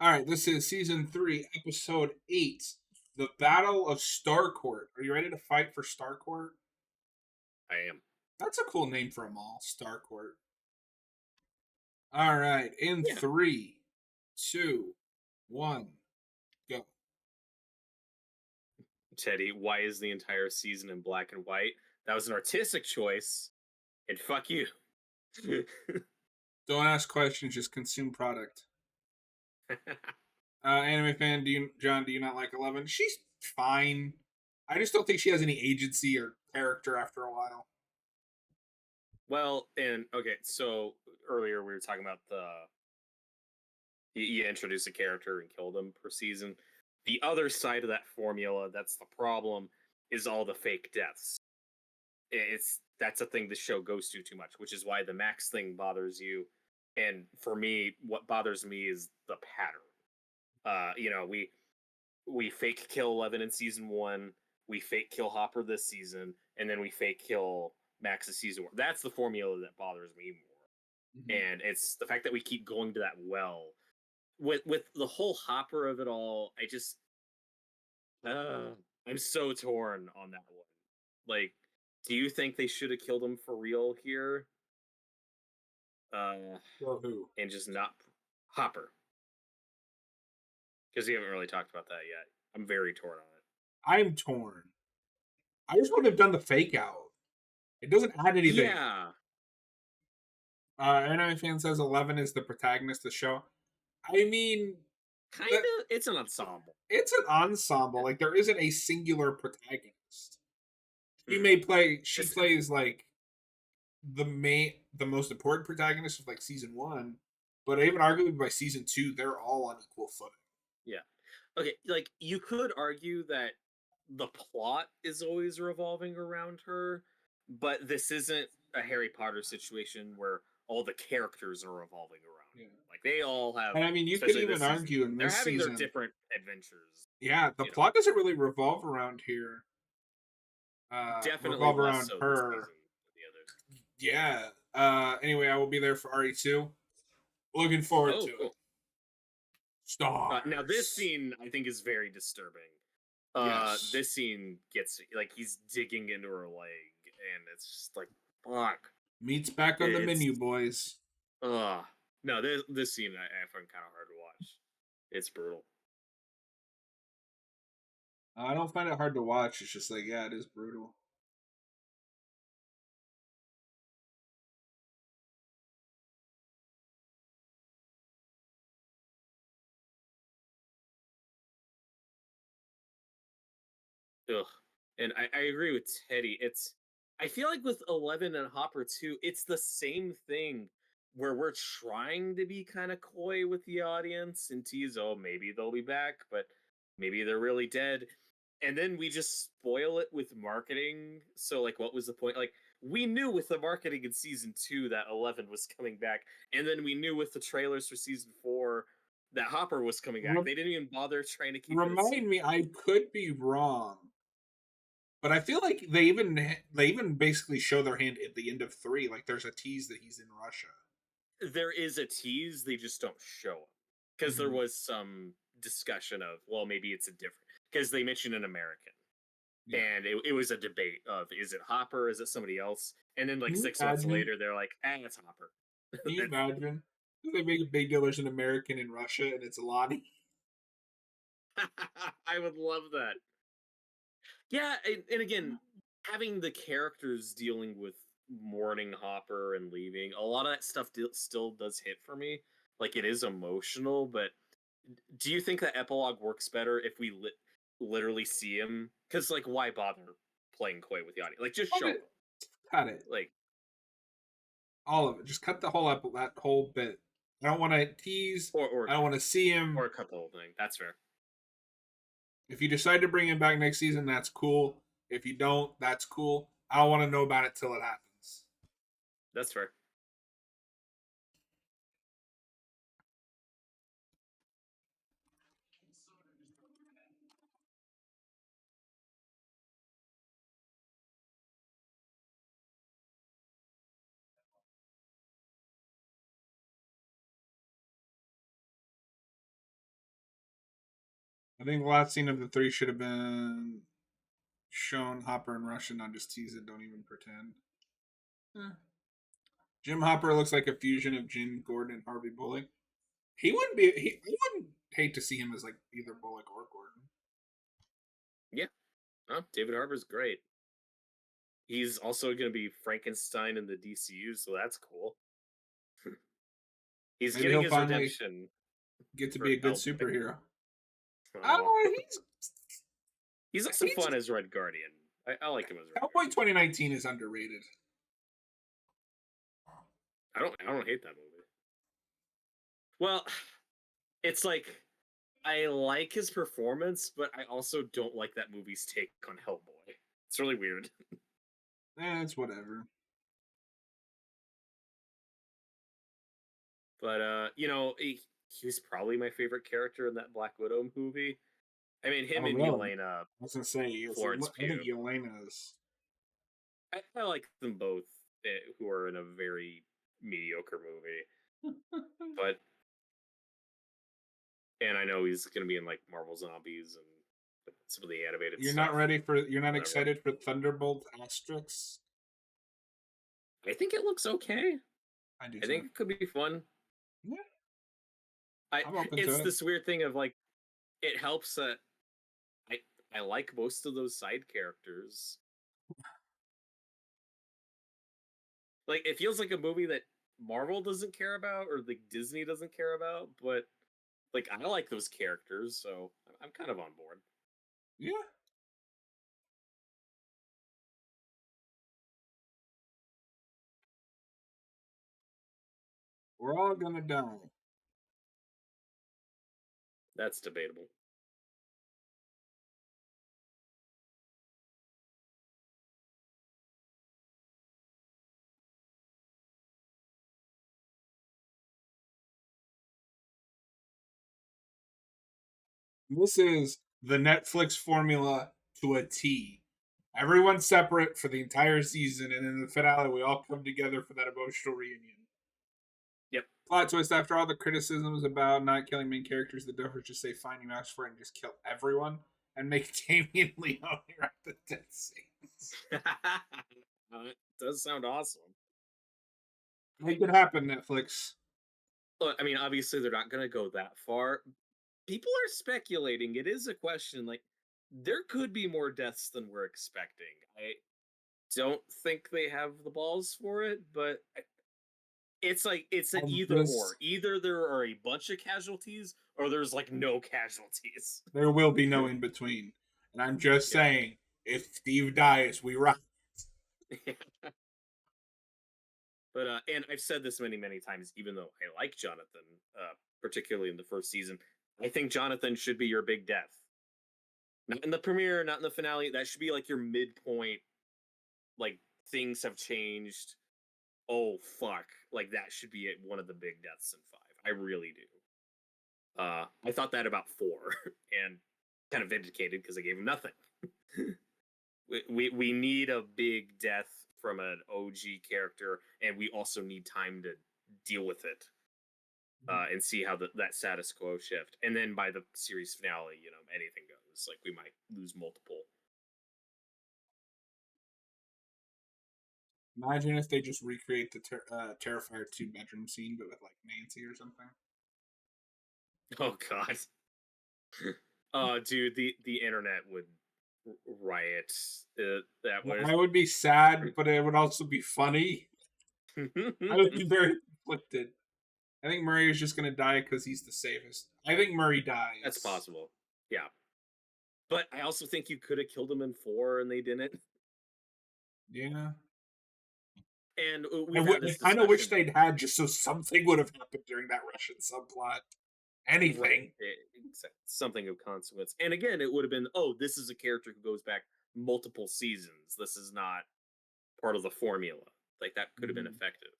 All right, this is season 3, episode 8, the Battle of Starcourt. Are you ready to fight for Starcourt? I am. That's a cool name for a mall, Starcourt. All right, in Yeah. 3, 2, 1, go. Teddy, why is the entire season in black and white? That was an artistic choice, and fuck you. Don't ask questions, just consume product. Anime fan, John? Do you not like 11? She's fine. I just don't think she has any agency or character after a while. Well, and okay, so earlier we were talking about you introduce a character and kill them per season. The other side of that formula, that's the problem, is all the fake deaths. That's a thing the show goes to too much, which is why the Max thing bothers you. And for me, what bothers me is the pattern. We fake kill 11 in season 1, we fake kill Hopper this season, and then we fake kill Max this season 1. That's the formula that bothers me more. Mm-hmm. And it's the fact that we keep going to that well. With the whole Hopper of it all, I'm so torn on that one. Like, do you think they should have killed him for real here? Well, who? And just not Hopper. Because we haven't really talked about that yet. I'm very torn on it. I'm torn. I just would have done the fake out. It doesn't add anything. Yeah. Anime fan says 11 is the protagonist of the show. I mean, Kind of. It's an ensemble. It's an ensemble. Like, there isn't a singular protagonist. She plays like the most important protagonist of like season 1, but even arguably by season 2, they're all on equal footing. Yeah. Okay, like, you could argue that the plot is always revolving around her, but this isn't a Harry Potter situation where all the characters are revolving around her. Yeah. Like, they all have, And I mean, you could especially even this season, argue in they're this having their season. different adventures. Yeah, the plot doesn't really revolve around here. Definitely revolve less around so this her. season than the others. Yeah. Anyway, I will be there for RE2. Looking forward to Cool. it. Stars. Now, this scene I think is very disturbing. Yes. This scene gets, like, he's digging into her leg, and it's just like, fuck. Meat's back on the menu, boys. No, this scene I find kind of hard to watch. It's brutal. I don't find it hard to watch. It's just like, yeah, it is brutal. Ugh. And I agree with Teddy. I feel like with 11 and Hopper too, it's the same thing where we're trying to be kind of coy with the audience and tease, oh, maybe they'll be back, but maybe they're really dead. And then we just spoil it with marketing. So, like, what was the point? Like, we knew with the marketing in season 2 that 11 was coming back, and then we knew with the trailers for season 4 that Hopper was coming back. They didn't even bother trying to keep it a secret. Remind me, I could be wrong, but I feel like they even basically show their hand at the end of 3. Like, there's a tease that he's in Russia. There is a tease, they just don't show him. Because there was some discussion of, well, maybe it's a different, because they mentioned an American. Yeah. And it was a debate of, is it Hopper, is it somebody else? And then, like, 6 months later, they're like, it's Hopper. Can you imagine? They make a big deal there's an American in Russia and it's Lonnie. I would love that. Yeah, and again, having the characters dealing with mourning Hopper and leaving, a lot of that stuff still does hit for me. Like, it is emotional, but do you think that epilogue works better if we literally see him? Because, like, why bother playing coy with the audience? Like, just show it. Cut it. Like, all of it. Just cut the whole that whole bit. I don't want to tease. Or I don't want to see him. Or cut the whole thing. That's fair. If you decide to bring him back next season, that's cool. If you don't, that's cool. I don't want to know about it till it happens. That's fair. I think the last scene of the three should have been shown Hopper and Russian, not just tease it. Don't even pretend. Eh. Jim Hopper looks like a fusion of Jim Gordon and Harvey Bullock. He wouldn't be. I wouldn't hate to see him as like either Bullock or Gordon. Yeah, David Harbour's great. He's also going to be Frankenstein in the DCU, so that's cool. He's Maybe getting he'll his finally redemption get to for be a good Hellboy. superhero. Oh. He's also fun as Red Guardian. I like him as Red Hellboy Guardian. 2019 is underrated. I don't hate that movie. Well, it's like I like his performance, but I also don't like that movie's take on Hellboy. It's really weird. It's whatever. But he was probably my favorite character in that Black Widow movie. I mean, him and really? Yelena. I was gonna say Florence I think Pugh. Yelena's. I like them both, who are in a very mediocre movie. And I know he's gonna be in like Marvel Zombies and some of the animated. You're stuff. not ready for. You're not Whatever. excited for Thunderbolt Asterix. I think it looks okay. I do. I think it could be fun. Yeah. It's this weird thing of like, it helps that I like most of those side characters. Like, it feels like a movie that Marvel doesn't care about or like Disney doesn't care about, but like I like those characters, so I'm kind of on board. Yeah. We're all gonna die. That's debatable. This is the Netflix formula to a T. Everyone's separate for the entire season, and in the finale, we all come together for that emotional reunion. Yep. Plot twist: after all the criticisms about not killing main characters, the Dovers just say, "Fine, you asked for it," and just kill everyone and make Jamie and Leo here at the death scenes. It does sound awesome. Make it happen, Netflix. Look, I mean, obviously they're not going to go that far. People are speculating. It is a question. Like, there could be more deaths than we're expecting. I don't think they have the balls for it, but it's like it's an either or. Either there are a bunch of casualties, or there's like no casualties. There will be no in between. And I'm just saying, if Steve dies, we rock. But and I've said this many times, even though I like Jonathan, particularly in the first season, I think Jonathan should be your big death. Not in the premiere, not in the finale. That should be like your midpoint. Like, things have changed. Oh fuck! Like, that should be one of the big deaths in 5. I really do. I thought that about 4, and kind of vindicated because I gave him nothing. we need a big death from an OG character, and we also need time to deal with it and see how that status quo shift. And then by the series finale, anything goes. Like, we might lose multiple. Imagine if they just recreate the Terrifier 2 bedroom scene, but with like Nancy or something. Oh god. Dude, the internet would riot. I would be sad, but it would also be funny. I would be very conflicted. I think Murray is just going to die because he's the safest. I think Murray dies. That's possible. Yeah. But I also think you could have killed him in 4 and they didn't. Yeah. And I kind of wish they'd had just so something would have happened during that Russian subplot. Anything. Right. Something of consequence. And again, it would have been, this is a character who goes back multiple seasons. This is not part of the formula. Like, that could have been effective.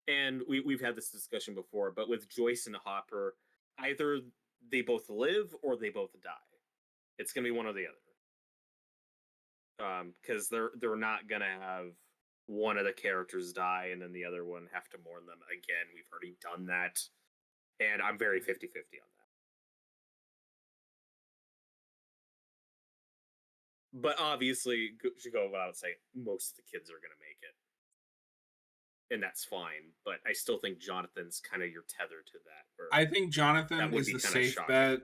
And we've had this discussion before, but with Joyce and Hopper, either they both live or they both die. It's going to be one or the other. Because they're not going to have one of the characters die and then the other one have to mourn them again. We've already done that. And I'm very 50-50 on But obviously, should go without saying, most of the kids are going to make it, and that's fine. But I still think Jonathan's kind of your tether to that, or I think that Jonathan would is be the kind of safe shocking. bet.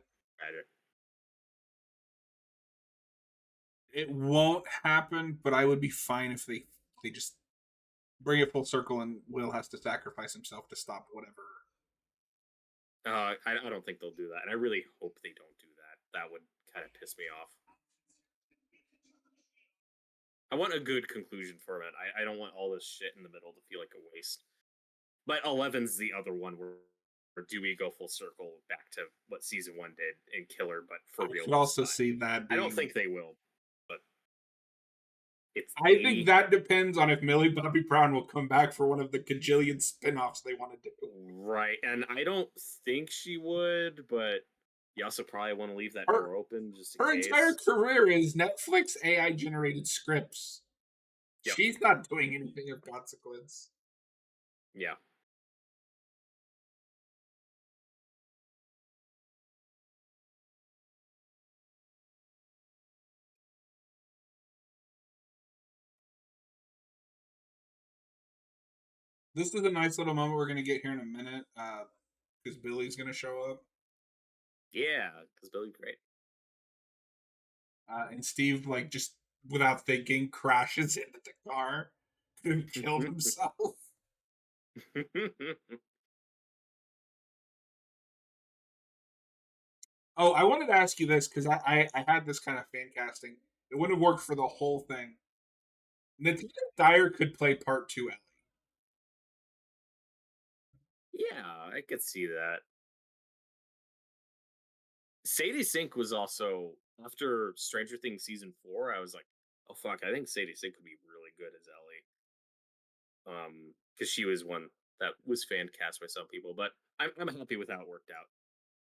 It won't happen, but I would be fine if they just bring it full circle and Will has to sacrifice himself to stop whatever. I don't think they'll do that, and I really hope they don't do that. That would kind of piss me off. I want a good conclusion for it. I don't want all this shit in the middle to feel like a waste. But 11's the other one where do we go full circle back to what season 1 did in Killer, but for I real? could also see that being... I don't think they will, but I think that depends on if Millie Bobby Brown will come back for one of the gajillion spin-offs they want to do. Right, and I don't think she would, but you also probably want to leave that door open just in case. Her entire career is Netflix AI-generated scripts. Yep. She's not doing anything of consequence. Yeah. This is a nice little moment we're going to get here in a minute, because Billy's going to show up. Yeah, because Billy's great. And Steve, like, just without thinking, crashes into the car and killed himself. Oh, I wanted to ask you this, because I had this kind of fan casting. It wouldn't have worked for the whole thing. Natina Dyer could play part 2 Ellie. Yeah, I could see that. Sadie Sink was also, after Stranger Things season 4, I was like, oh fuck, I think Sadie Sink could be really good as Ellie. Because she was one that was fan cast by some people, but I'm happy with how it worked out.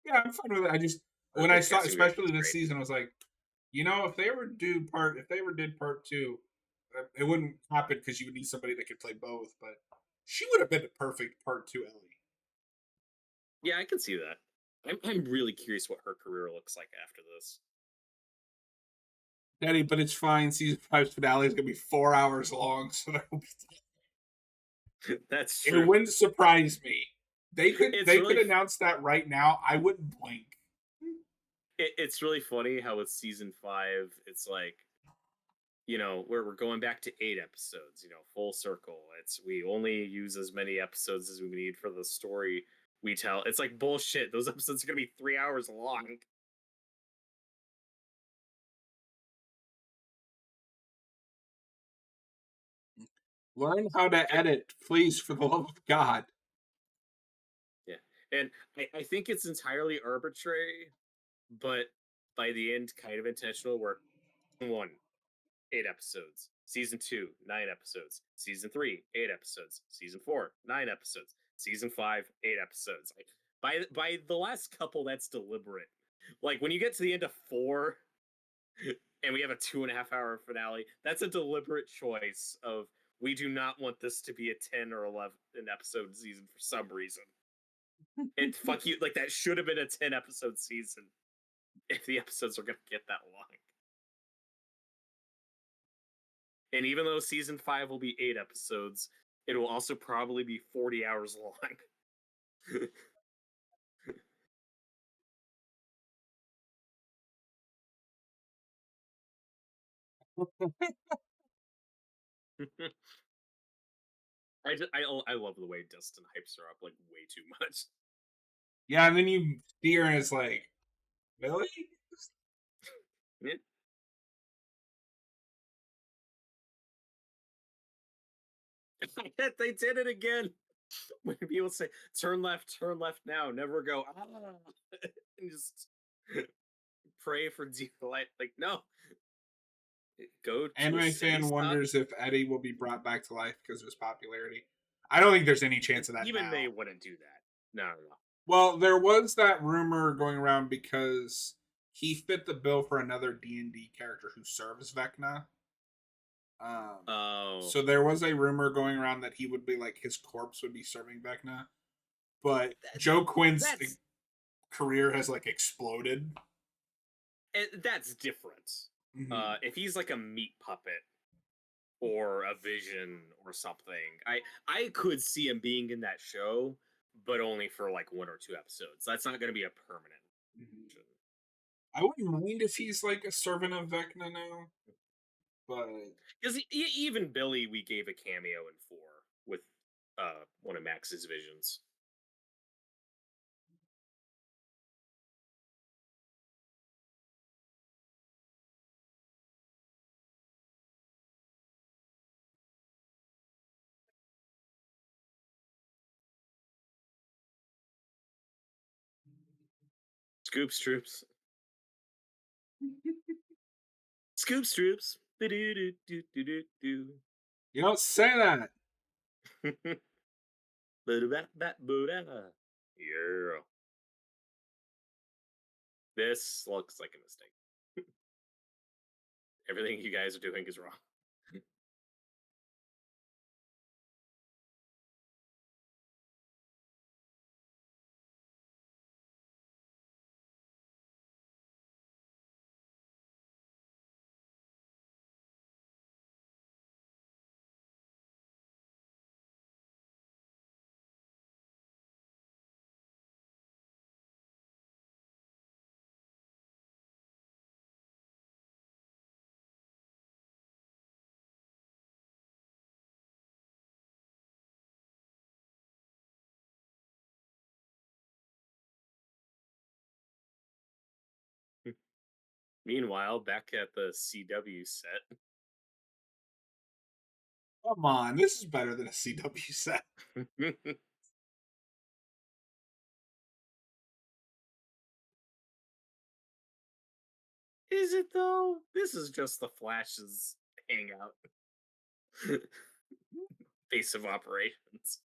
Yeah, I'm fine with it. I just, when I saw, especially this season, I was like, you know, if they ever did part 2, it wouldn't happen because you would need somebody that could play both. But she would have been the perfect part 2 Ellie. Yeah, I can see that. I'm really curious what her career looks like after this. Daddy, but it's fine. Season 5's finale is gonna be 4 hours long, so that will be. That's true. It wouldn't surprise me. They could announce that right now. I wouldn't blink. It's really funny how with season 5, it's like, you know, we're going back to 8 episodes, you know, full circle. We only use as many episodes as we need for the story we tell. It's like bullshit. Those episodes are gonna be 3 hours long. Learn how to edit, please, for the love of God. Yeah, and I think it's entirely arbitrary, but by the end, kind of intentional. Where 1, 8 episodes. Season 2, 9 episodes. Season 3, 8 episodes. Season 4, 9 episodes. Season 5, 8 episodes. Like, by the last couple, that's deliberate. Like when you get to the end of 4, and we have a 2.5 hour finale, that's a deliberate choice of we do not want this to be a 10 or 11 episode season for some reason. And fuck you, like that should have been a 10 episode season if the episodes are gonna get that long. And even though season 5 will be 8 episodes, it will also probably be 40 hours long. I love the way Dustin hypes her up like way too much. Yeah, and then you see her and it's like, really? Yeah. They did it again. When people say turn left now, never go and just pray for delight. Like, no. Go to Anime fan wonders if Eddie will be brought back to life because of his popularity. I don't think there's any chance of that. Even now. they wouldn't do that. No. Well, there was that rumor going around because he fit the bill for another D&D character who serves Vecna. So there was a rumor going around that he would be like his corpse would be serving Vecna, but Joe Quinn's career has like exploded. And that's different. Mhm. If he's like a meat puppet or a vision or something, I could see him being in that show, but only for like 1 or 2 episodes. That's not going to be a permanent Mhm. version. I wouldn't mind if he's like a servant of Vecna now, but Because even Billy, we gave a cameo in 4 with one of Max's visions. Scoops Troops. Scoops Troops. Do-do-do-do-do-do. you don't say that. Ba-da-ba-ba-ba-da. Yeah. This looks like a mistake. Everything you guys are doing is wrong. Meanwhile, back at the CW set. Come on, this is better than a CW set. Is it though? This is just the Flash's hangout. Base of operations.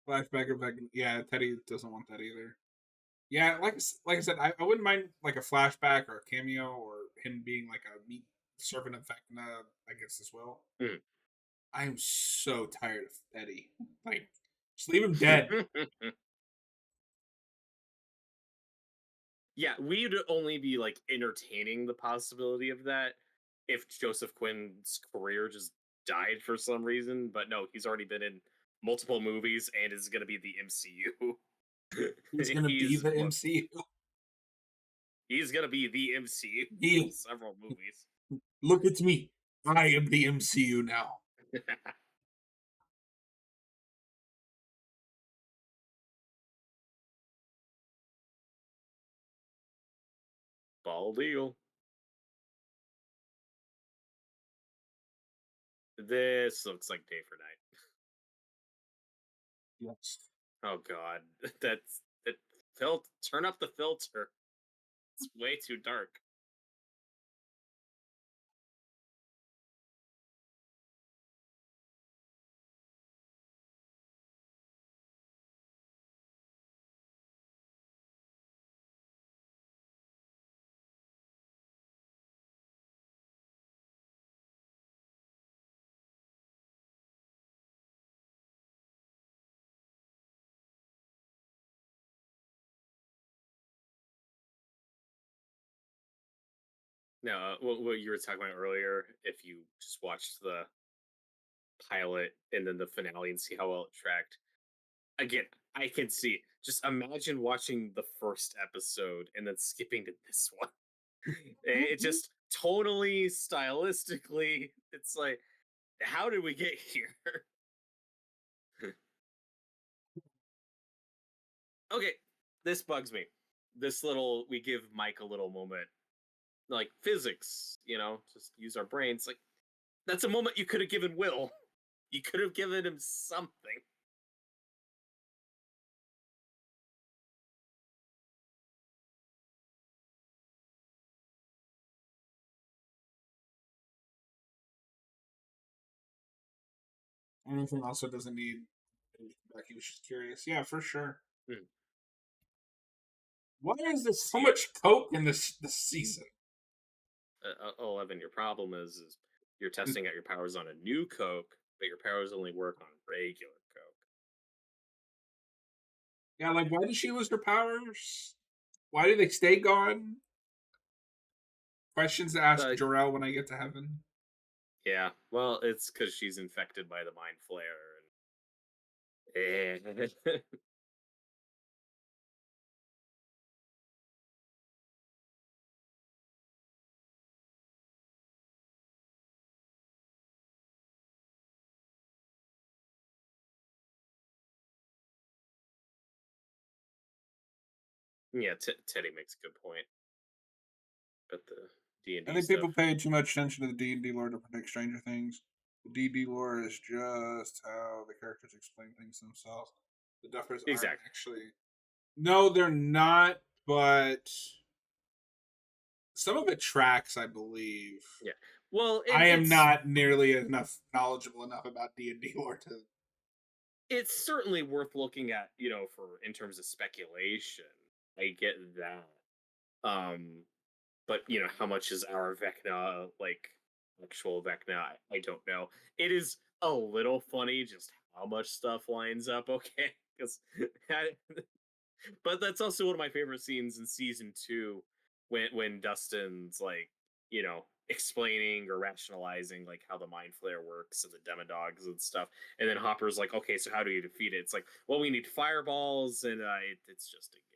Flashback of Vecna. Yeah, Teddy doesn't want that either. Yeah, like I said, I wouldn't mind like a flashback or a cameo or him being like a meat servant of Vecna, I guess as well. Mm. I am so tired of Eddie. Like, just leave him dead. Yeah, we'd only be like entertaining the possibility of that if Joseph Quinn's career just died for some reason. But no, he's already been in multiple movies and is going to be the MCU. He's gonna be he's the look, MCU. he's going to be the MCU in He several movies. look at me. I am the MCU now. Bald Eagle. This looks like day for night. Yes. Oh God, that's that. Turn up the filter. It's way too dark. Now, what you were talking about earlier, if you just watched the pilot and then the finale and see how well it tracked, again, I can see. Just imagine watching the first episode and then skipping to this one. It just tonally, stylistically, it's like, how did we get here? Okay, this bugs me. We give Mike a little moment, like physics, just use our brains. Like, that's a moment you could have given Will. You could have given him something. Anything also doesn't need. Like he was just curious. Yeah, for sure. Hmm. Why is there so See, much coke in this season? 11, your problem is you're testing out your powers on a new Coke, but your powers only work on regular Coke. Yeah, like why did she lose her powers? Why do they stay gone? Questions to ask Uh, Jarrell when I get to heaven. yeah, well, it's because she's infected by the Mind Flayer. And yeah, Teddy makes a good point about the D and I D think stuff. people pay too much attention to the D&D lore to predict Stranger Things. The D&D lore is just how the characters explain things themselves. The Duffers aren't Exactly. actually. No, they're not, but some of it tracks, I believe. Yeah. Well, I am it's not nearly enough knowledgeable enough about D&D lore to. it's certainly worth looking at, for in terms of speculation. I get that. Um, but how much is our Vecna like actual Vecna? I don't know. It is a little funny just how much stuff lines up. Okay, because but that's also one of my favorite scenes in season two when Dustin's like, explaining or rationalizing like how the mind flare works and the demodogs and stuff. And then Hopper's like, okay, so how do you defeat it? It's like, well, we need fireballs, and it's just a game.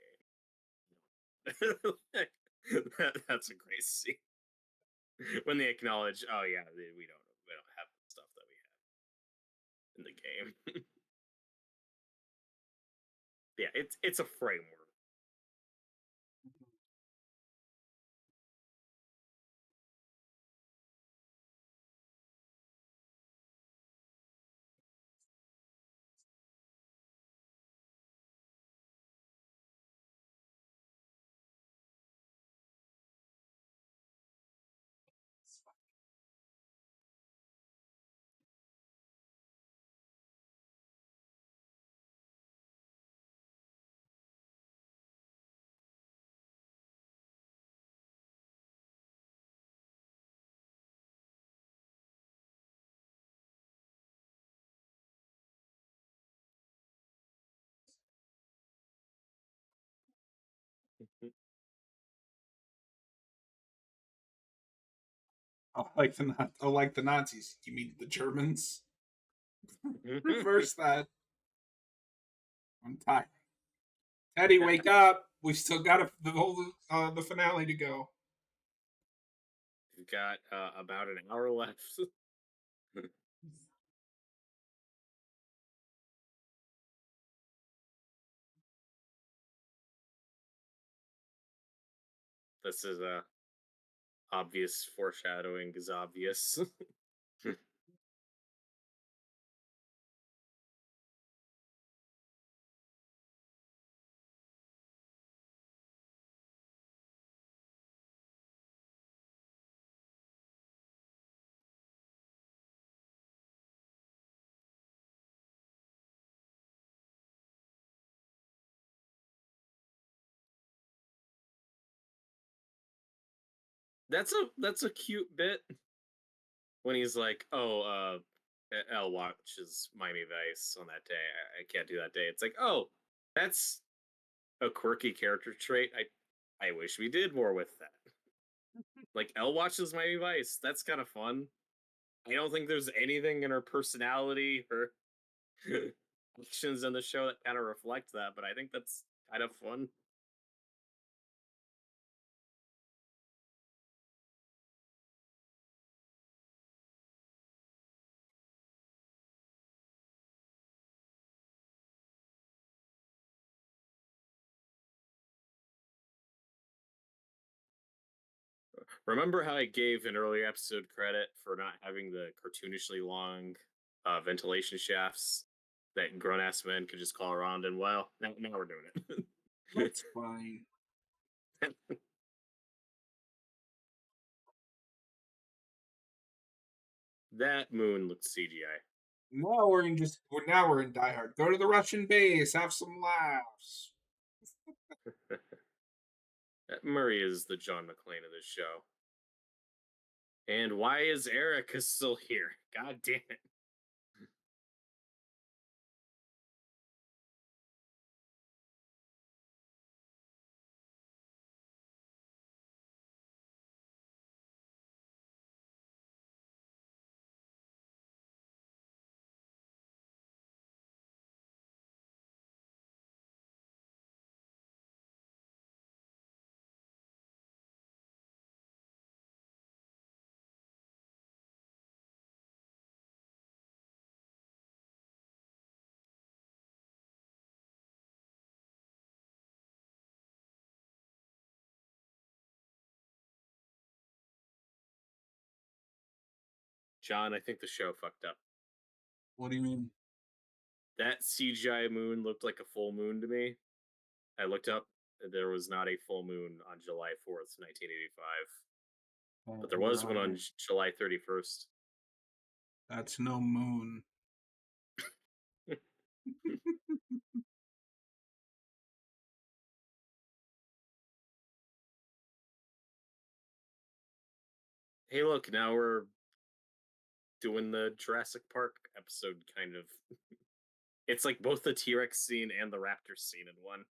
That's a great scene when they acknowledge, oh yeah, we don't have the stuff that we have in the game. Yeah, it's a framework. I like the Nazis. You mean the Germans? Reverse that. I'm tired. Teddy, wake up! We still got the finale to go. We've got about an hour left. This is obvious foreshadowing is obvious. That's a cute bit when he's like, "Oh, L watches Miami Vice on that day. I can't do that day." It's like, "Oh, that's a quirky character trait. I wish we did more with that." Like L watches Miami Vice. That's kind of fun. I don't think there's anything in her personality or actions in the show that kind of reflect that, but I think that's kind of fun. Remember how I gave an earlier episode credit for not having the cartoonishly long ventilation shafts that grown ass men could just call around? And well, now we're doing That's fine. it. That moon looks CGI. Now we're in Die Hard. Go to the Russian base, have some laughs. Murray is the John McClane of this show. And why is Erica still here? God damn it. John, I think the show fucked up. What do you mean? That CGI moon looked like a full moon to me. I looked up, there was not a full moon on July 4th, 1985, but there was one on Right. July 31st. That's no moon. Hey, look, now we're doing the Jurassic Park episode, kind of. It's like both the T Rex scene and the raptor scene in one.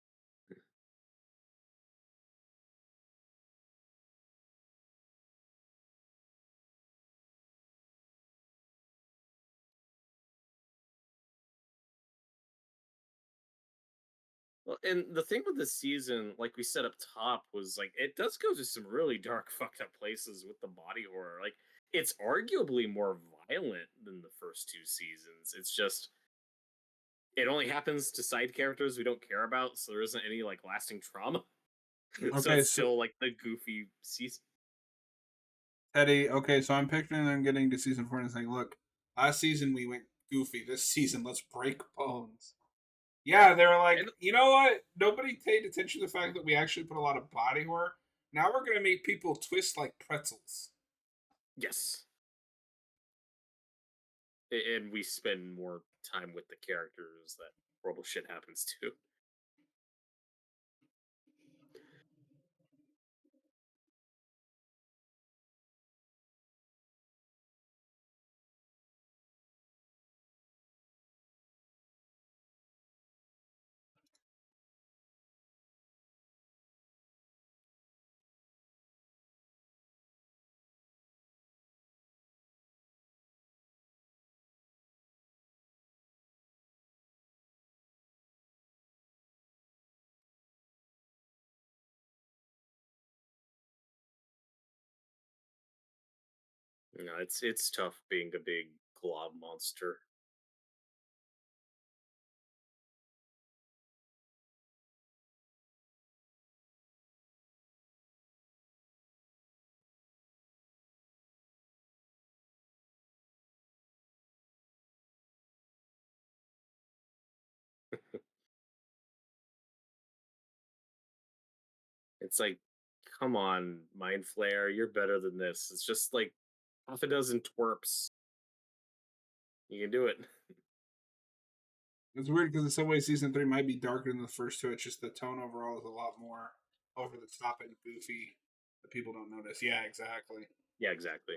Well, and the thing with this season, like we said up top, was like it does go to some really dark, fucked up places with the body horror. Like it's arguably more violent than the first two seasons. It's just it only happens to side characters we don't care about, so there isn't any like lasting trauma. So Okay, it's so still like the goofy season. Teddy, okay, so I'm picturing them getting to season 4 and saying, look, last season we went goofy. This season, let's break bones. Yeah, they were like, And you know what? Nobody paid attention to the fact that we actually put a lot of body horror. Now we're going to make people twist like pretzels. yes, and we spend more time with the characters that horrible shit happens to. You know, it's tough being a big glob monster. It's like, come on, Mind Flayer, you're better than this. It's just like half a dozen twerps. You can do it. It's weird because in some ways season 3 might be darker than the first two. It's just the tone overall is a lot more over the top and goofy that people don't notice. Yeah, exactly. Yeah, exactly.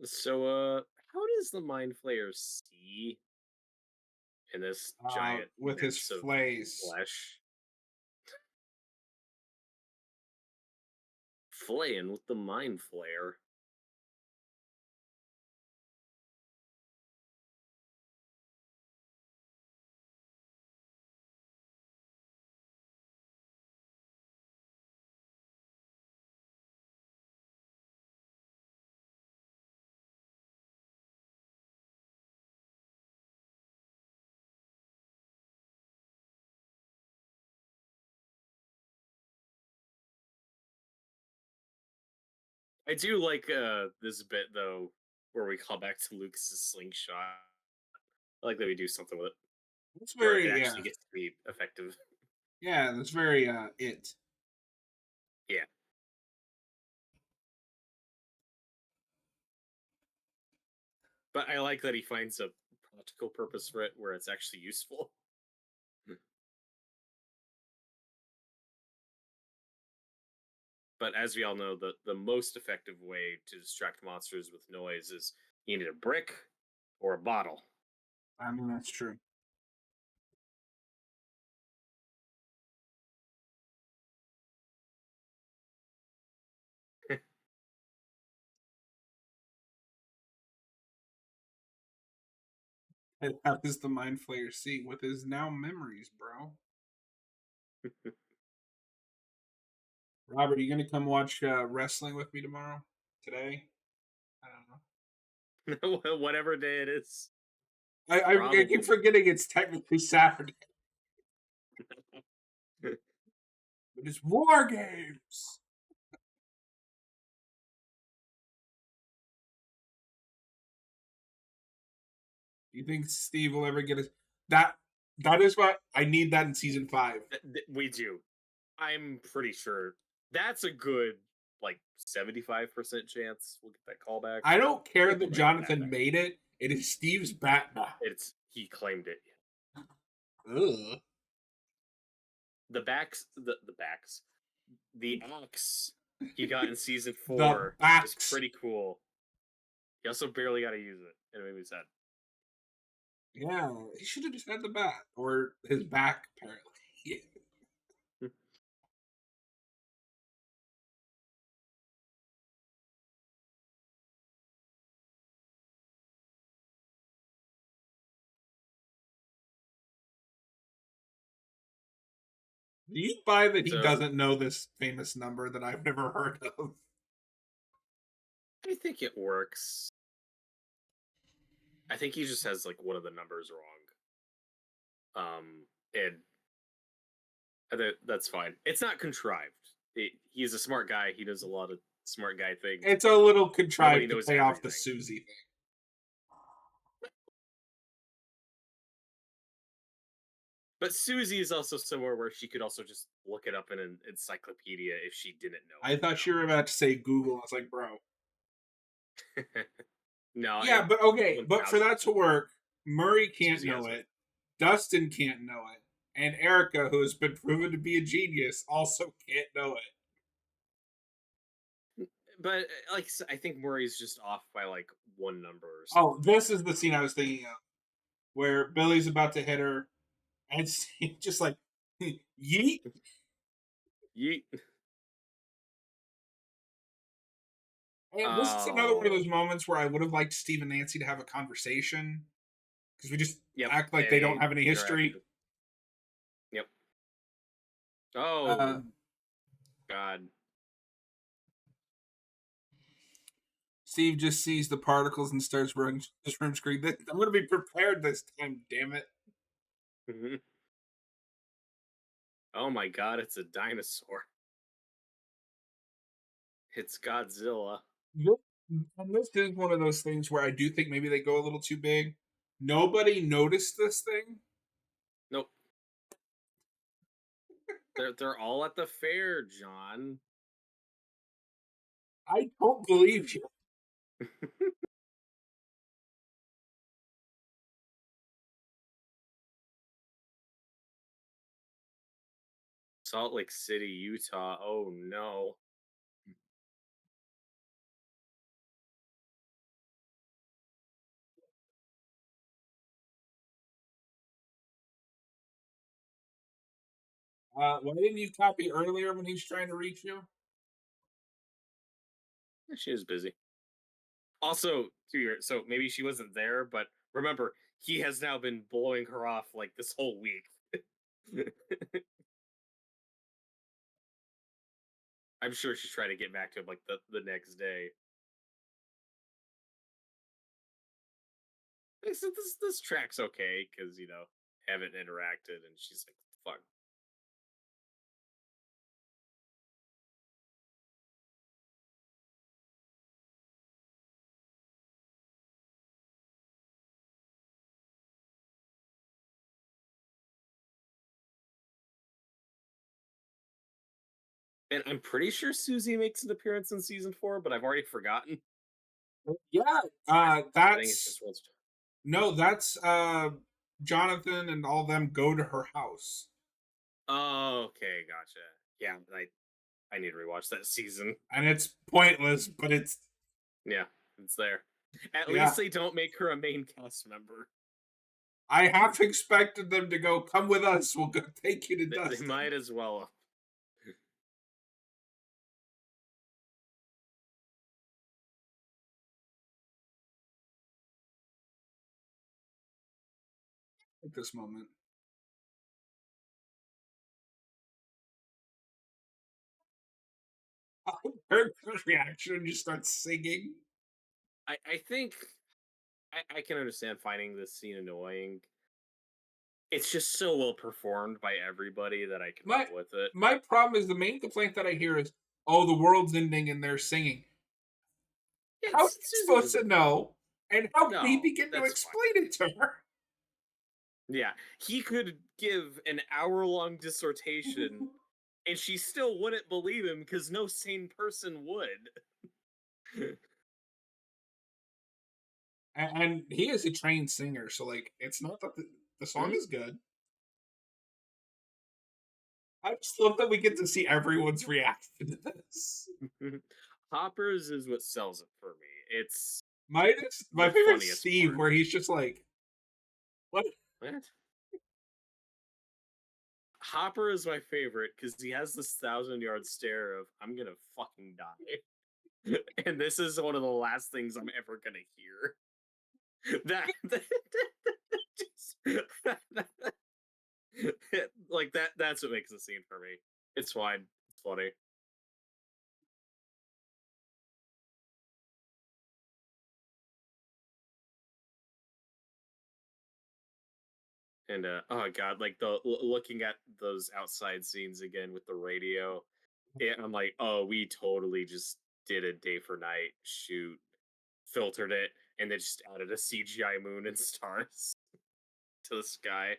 So, how does the Mind Flayer see in this giant With his immense of flays. flesh? Flaying with the Mind Flayer. I do like this bit though, where we call back to Lucas's slingshot. I like that we do something with it It's where it very actually gets to be effective. yeah, that's very it. Yeah. But I like that he finds a practical purpose for it where it's actually useful. But as we all know, the most effective way to distract monsters with noise is you need a brick or a bottle. I mean that's true. And how does the Mind Flayer see with his now memories, bro? Robert, are you gonna come watch wrestling with me tomorrow? Today? I don't know. Whatever day it is. I keep Probably. forgetting it's technically Saturday. But it's War Games. Do you think Steve will ever get his that? That is what I need. That in season 5. We do. I'm pretty sure that's a good like 75% chance we'll get that callback. I don't I care think we'll that bring it back. Jonathan made it. It is Steve's bat now. It's he claimed it. Ugh. The backs, the axe he got in season The 4 is backs. pretty cool. He also barely got to use it. It made me sad. Yeah, he should have just had the bat or his back. Apparently. Do you buy that he So doesn't know this famous number that I've never heard of? I think it works. I think he just has like one of the numbers wrong. And that's fine. It's not contrived. He's a smart guy. He does a lot of smart guy things. It's a little Nobody contrived to knows play off the everything. Susie thing. But Susie is also somewhere where she could also just look it up in an encyclopedia if she didn't know. I thought you were about to say Google. I was like, bro. No. Yeah, but okay, but for that to 1000%. work, Murray can't Susie know has it. Dustin can't know it. And Erica, who has been proven to be a genius, also can't know it. But like I think Murray's just off by like one number or something. Oh, this is the scene I was thinking of. Where Billy's about to hit her, and Steve just like, yeet. Yeet. And this is another one of those moments where I would have liked Steve and Nancy to have a conversation. Because we just act like they don't have any history. Yep. Oh, God. Steve just sees the particles and starts running his room screen. I'm going to be prepared this time, damn it. Oh my God, it's a dinosaur. It's Godzilla. And this is one of those things where I do think maybe they go a little too big. Nobody noticed this thing. Nope. They're all at the fair, John. I don't believe you. Salt Lake City, Utah. Oh no. Why didn't you copy earlier when he was trying to reach you? She was busy. Also, so maybe she wasn't there, but remember, he has now been blowing her off like this whole week. I'm sure she's trying to get back to him like the next day. This track's okay because haven't interacted, and she's like, "Fuck." And I'm pretty sure Susie makes an appearance in season 4, but I've already forgotten. Yeah, I think it's just once. no, that's Jonathan and all them go to her house. Oh, okay, gotcha. Yeah, I need to rewatch that season. And it's pointless, but it's there. At Yeah. least they don't make her a main cast member. I half expected them to go, come with us, we'll go take you to They Dustin. might as well. At this moment, her reaction just starts singing. I think I can understand finding this scene annoying. It's just so well performed by everybody that I can My roll with it. my problem is the main complaint that I hear is, "Oh, the world's ending and they're singing." Yeah, How are you Susan supposed to doesn't. know? And how can he No, begin to that's fine. explain it to her? Yeah, he could give an hour-long dissertation, and she still wouldn't believe him because no sane person would. And he is a trained singer, so like it's not that the song Mhm. is good. I just love that we get to see everyone's reaction to this. Hoppers is what sells it for me. It's My the favorite is funniest Steve, part. where he's just like, "What?" What? Hopper is my favorite because he has this 1,000-yard stare of "I'm gonna fucking die," and this is one of the last things I'm ever gonna hear. That just, like that's what makes the scene for me. It's fine. It's funny. And oh god, like looking at those outside scenes again with the radio, I'm like, oh, we totally just did a day for night shoot, filtered it, and then just added a CGI moon and stars to the sky.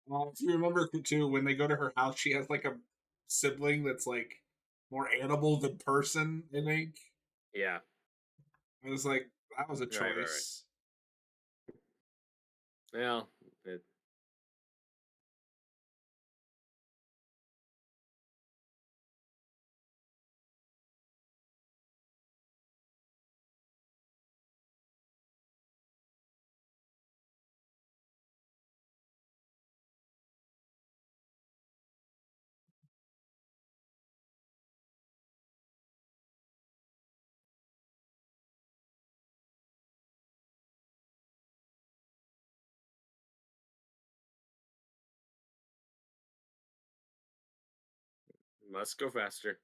If you remember too, when they go to her house, she has like a sibling that's like more animal than person. I think Yeah, I was like, that was a right. choice. Well, it, must go faster.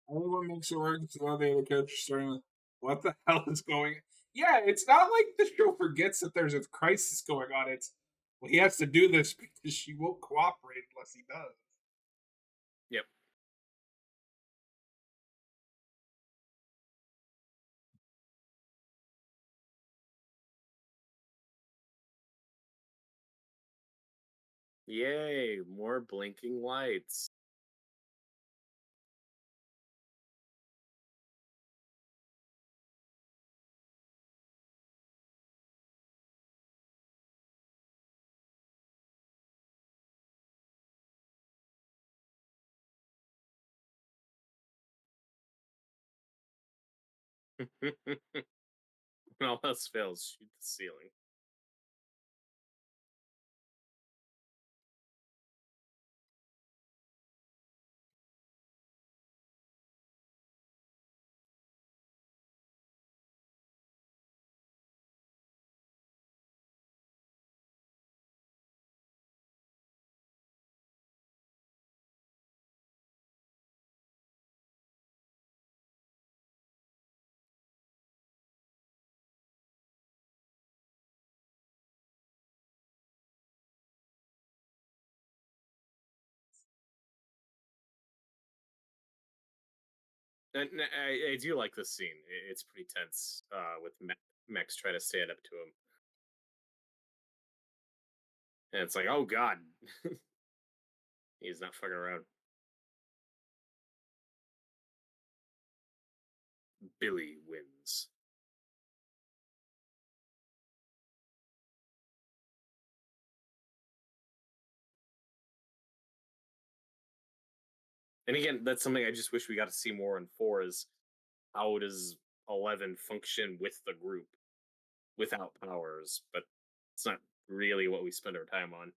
Only what makes it work is the other characters starting with, "What the hell is going?" Yeah, it's not like the show forgets that there's a crisis going on. It's, well, he has to do this because she won't cooperate unless he does. Yep. Yay! More blinking lights. When all else fails, shoot the ceiling. And I do like this scene. It's pretty tense with Max trying to stand up to him. And it's like, oh god, he's not fucking around. Billy wins. And again, that's something I just wish we got to see more in 4 is how does 11 function with the group without powers, but it's not really what we spend our time on.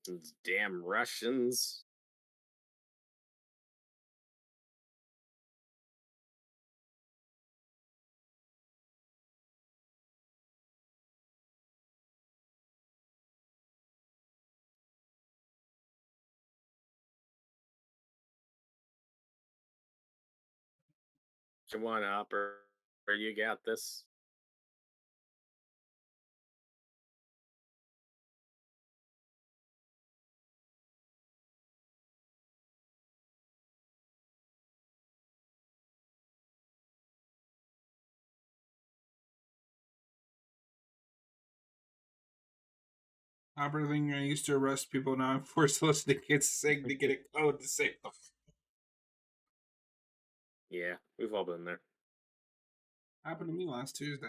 Those damn Russians. Come on, Hopper. You got this. Operating, I used to arrest people. Now I'm forced to listen to kids sing to get a code to save them. Yeah, we've all been there. Happened to me last Tuesday.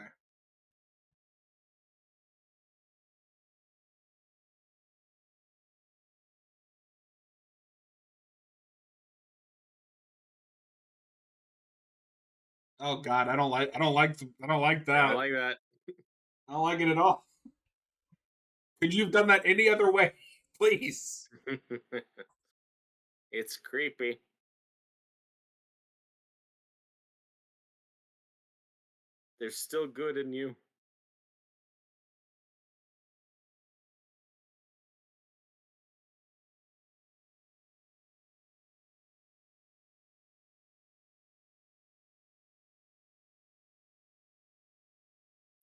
Oh God, I don't like that. I don't like that. I don't like it at all. Could you have done that any other way, please? It's creepy. There's still good in you.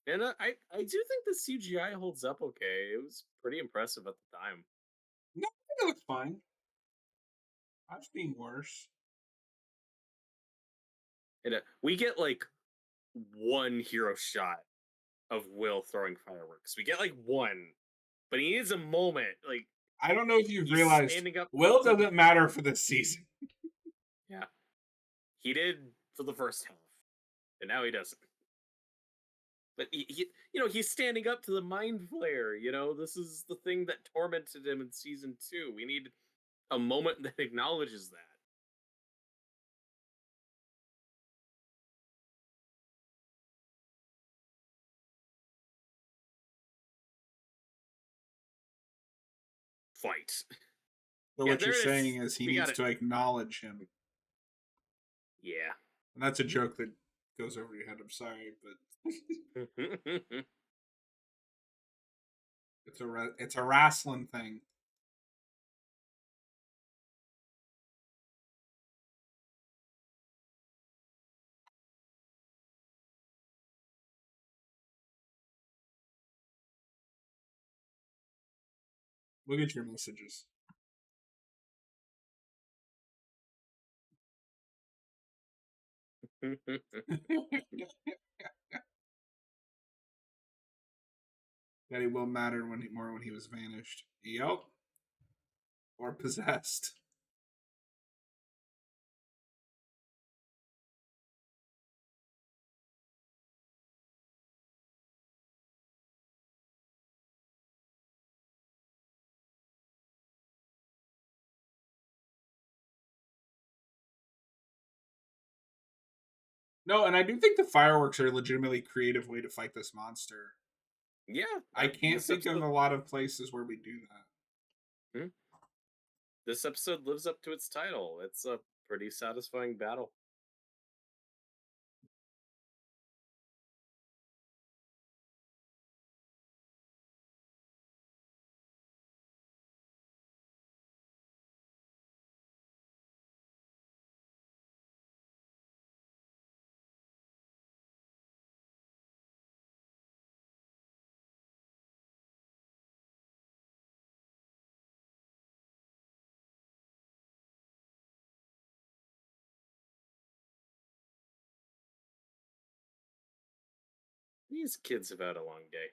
And I do think the CGI holds up okay. It was pretty impressive at the time. No, I think it looks fine. I've seen worse. And we get like one hero shot of Will throwing fireworks. We get like one, but he needs a moment. Like I don't know if you've he's realized standing up. Will To, doesn't matter for this season. yeah, he did for the first half, and now he doesn't. But he's standing up to the Mind Flayer. This is the thing that tormented him in season 2. We need a moment that acknowledges that. Fight. So Yeah, what you're there it is. saying is he We got needs it. to acknowledge him. Yeah. And that's a joke that goes over your head. I'm sorry, but it's a wrestling thing. Look at your messages. That he will matter more when he was vanished. Yep. Or possessed. No, and I do think the fireworks are a legitimately creative way to fight this monster. Yeah. I can't This think of episode, a lot of places where we do that. this episode lives up to its title. It's a pretty satisfying battle. These kids have had a long day.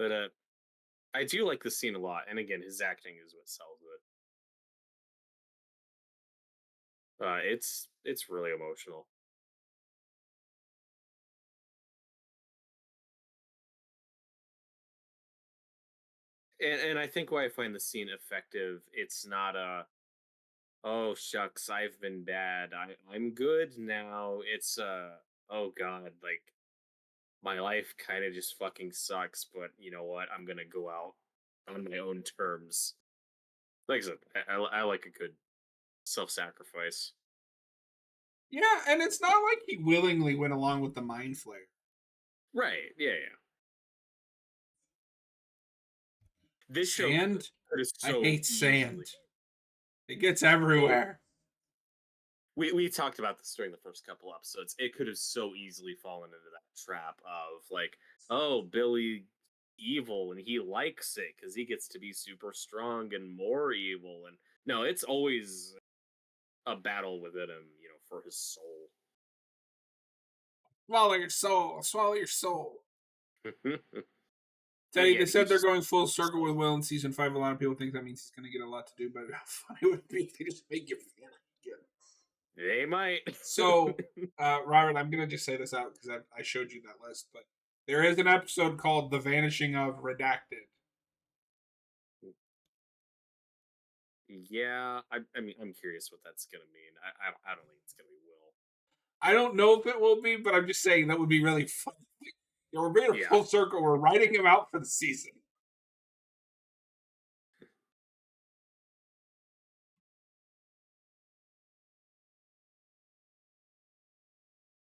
But I do like the scene a lot, and again, his acting is what sells it. It's really emotional. And I think why I find the scene effective, it's not a oh shucks, I've been bad. I'm good now. It's oh god, like my life kind of just fucking sucks, but you know what? I'm gonna go out on my own terms. Like I said, I like a good self-sacrifice. Yeah, and it's not like he willingly went along with the Mind Flayer. Right? Yeah, yeah. This show Sand? could have I so hate easily. sand. It gets Well, everywhere. we talked about this during the first couple episodes. It could have so easily fallen into that trap of like, oh, Billy evil and he likes it because he gets to be super strong and more evil. And no, it's always a battle within him, for his soul. Swallow your soul. Swallow your soul. And Teddy, they again, he said they're just going full circle with Will in season 5. A lot of people think that means he's going to get a lot to do, but how funny it would be if they just make you feel good. they might. So, Robert, I'm going to just say this out because I showed you that list, but there is an episode called The Vanishing of Redacted. Yeah, I mean, I'm curious what that's gonna mean. I don't think it's gonna be Will. I don't know if it will be, but I'm just saying that would be really fun. We're bringing a Yeah. full circle. We're writing him out for the season.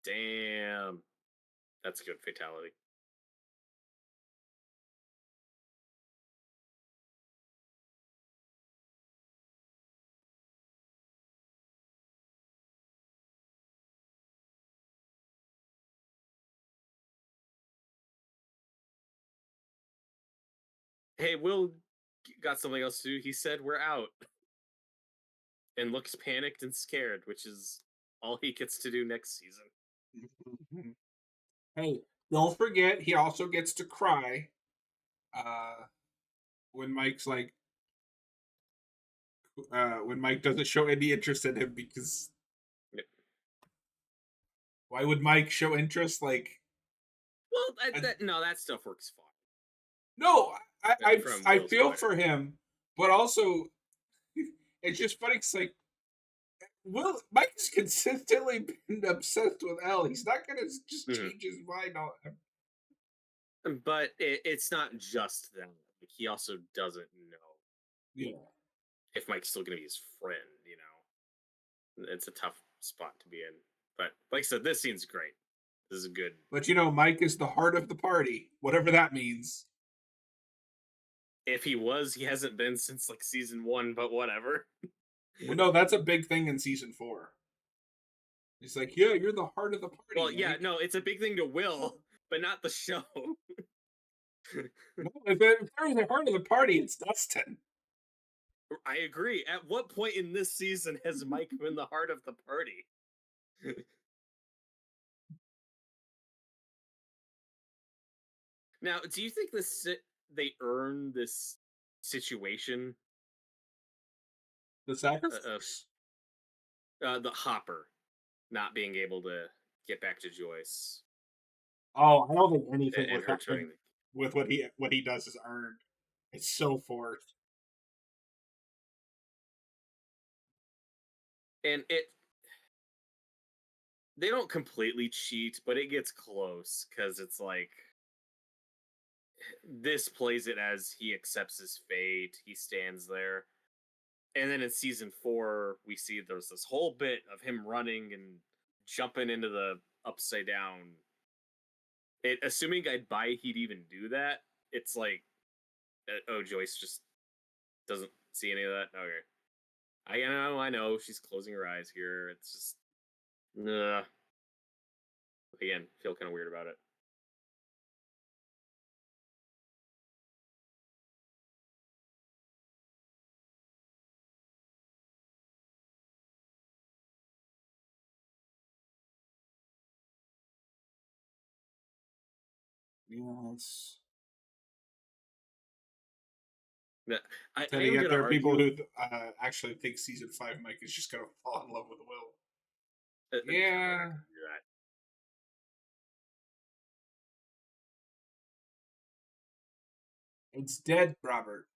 Damn, that's a good fatality. Hey, Will got something else to do. He said we're out, and looks panicked and scared, which is all he gets to do next season. Hey, don't forget, he also gets to cry when Mike's like, when Mike doesn't show any interest in him because Yep. why would Mike show interest? Like, Well, no, that stuff works fine. no, From I Will's feel point of for him, but also it's just funny. It's like Mike's consistently been obsessed with Elle. He's not gonna just view. change his mind on him. But it's not just that. Like, he also doesn't know Yeah, if Mike's still gonna be his friend. It's a tough spot to be in. But like I said, this scene's great. This is good. but Mike is the heart of the party, whatever that means. If he was, he hasn't been since like season 1. But whatever. Well, no, that's a big thing in season 4. He's like, yeah, you're the heart of the party. Well, yeah, Mike. no, it's a big thing to Will, but not the show. No, if there's the heart of the party, it's Dustin. I agree. At what point in this season has Mike been the heart of the party? Now, do you think they earn this situation The of sacrifice. the Hopper not being able to get back to Joyce Oh, I don't think anything and her turning? with what he does is earned. It's so forced. And they don't completely cheat, but it gets close because it's like this plays it as he accepts his fate. He stands there. And then in season 4, we see there's this whole bit of him running and jumping into the upside down. Assuming I'd buy he'd even do that, it's like, oh, Joyce just doesn't see any of that. Okay, I know, she's closing her eyes here. It's just, again, feel kind of weird about it. Yes. Yeah, I Teddy, am yet gonna there are people argue. who actually think season 5 Mike is just gonna fall in love with Will. Yeah, they're not Yeah, gonna do that. it's dead, Robert.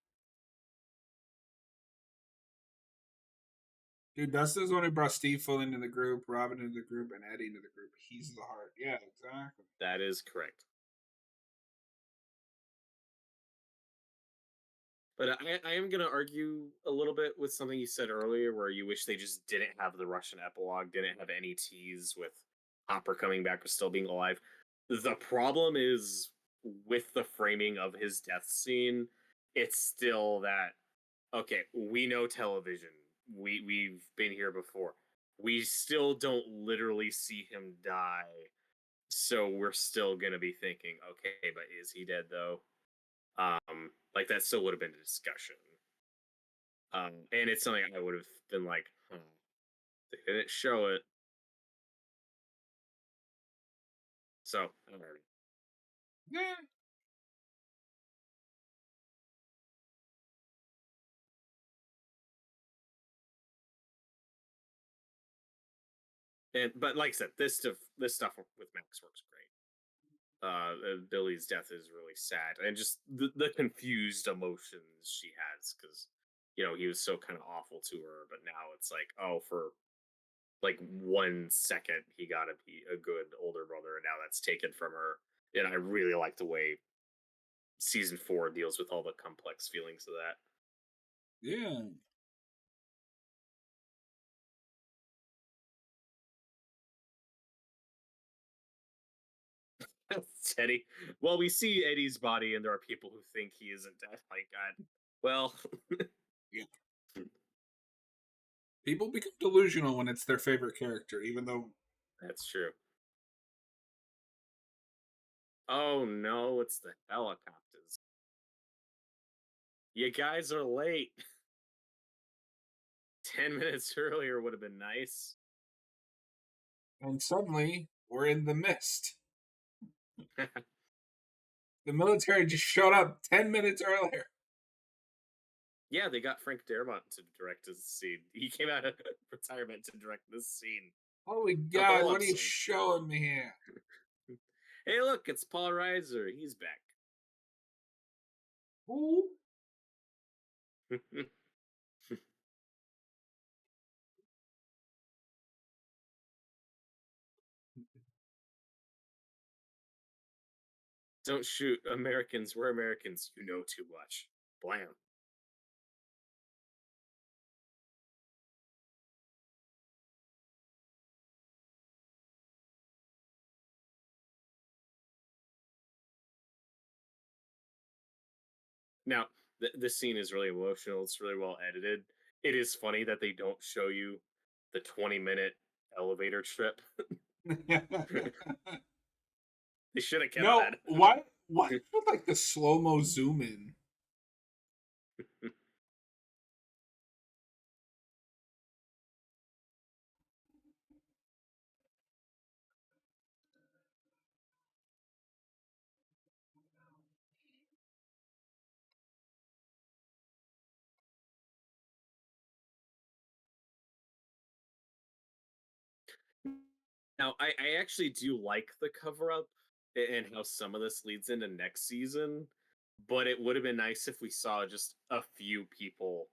Dude, Dustin's the one who brought Steve Full into the group, Robin into the group, and Eddie into the group. He's the heart. Yeah, exactly. That is correct. But I am going to argue a little bit with something you said earlier, where you wish they just didn't have the Russian epilogue, didn't have any tease with Hopper coming back or still being alive. The problem is with the framing of his death scene, it's still that okay, we know television. We've been here before. We still don't literally see him die, so we're still gonna be thinking, okay, but is he dead though? Like that still would have been a discussion. And it's something I would have been like, they didn't show it, so I don't know. Yeah. And but like I said, this stuff with Max works great. Billy's death is really sad, and just the confused emotions she has because he was so kind of awful to her, but now it's like, oh, for like 1 second he got to be a good older brother, and now that's taken from her. And I really like the way season 4 deals with all the complex feelings of that. Yeah. Eddie. Well, we see Eddie's body, and there are people who think he isn't dead. Like, God. Well, Yeah. People become delusional when it's their favorite character, even though that's true. Oh no, it's the helicopters. You guys are late. 10 minutes earlier would have been nice. and suddenly we're in the mist. The military just showed up 10 minutes earlier. Yeah, they got Frank Darabont to direct this scene. He came out of retirement to direct this scene. Holy Not the God, whole what are you episode. showing me here? Hey, look, it's Paul Reiser. He's back. Who? Don't shoot Americans. We're Americans. You know too much. Blam. Now, this scene is really emotional. It's really well edited. It is funny that they don't show you the 20-minute elevator trip. They should have kept No, that. why would like the slow mo zoom in? Now, I actually do like the cover up and how some of this leads into next season, but it would have been nice if we saw just a few people.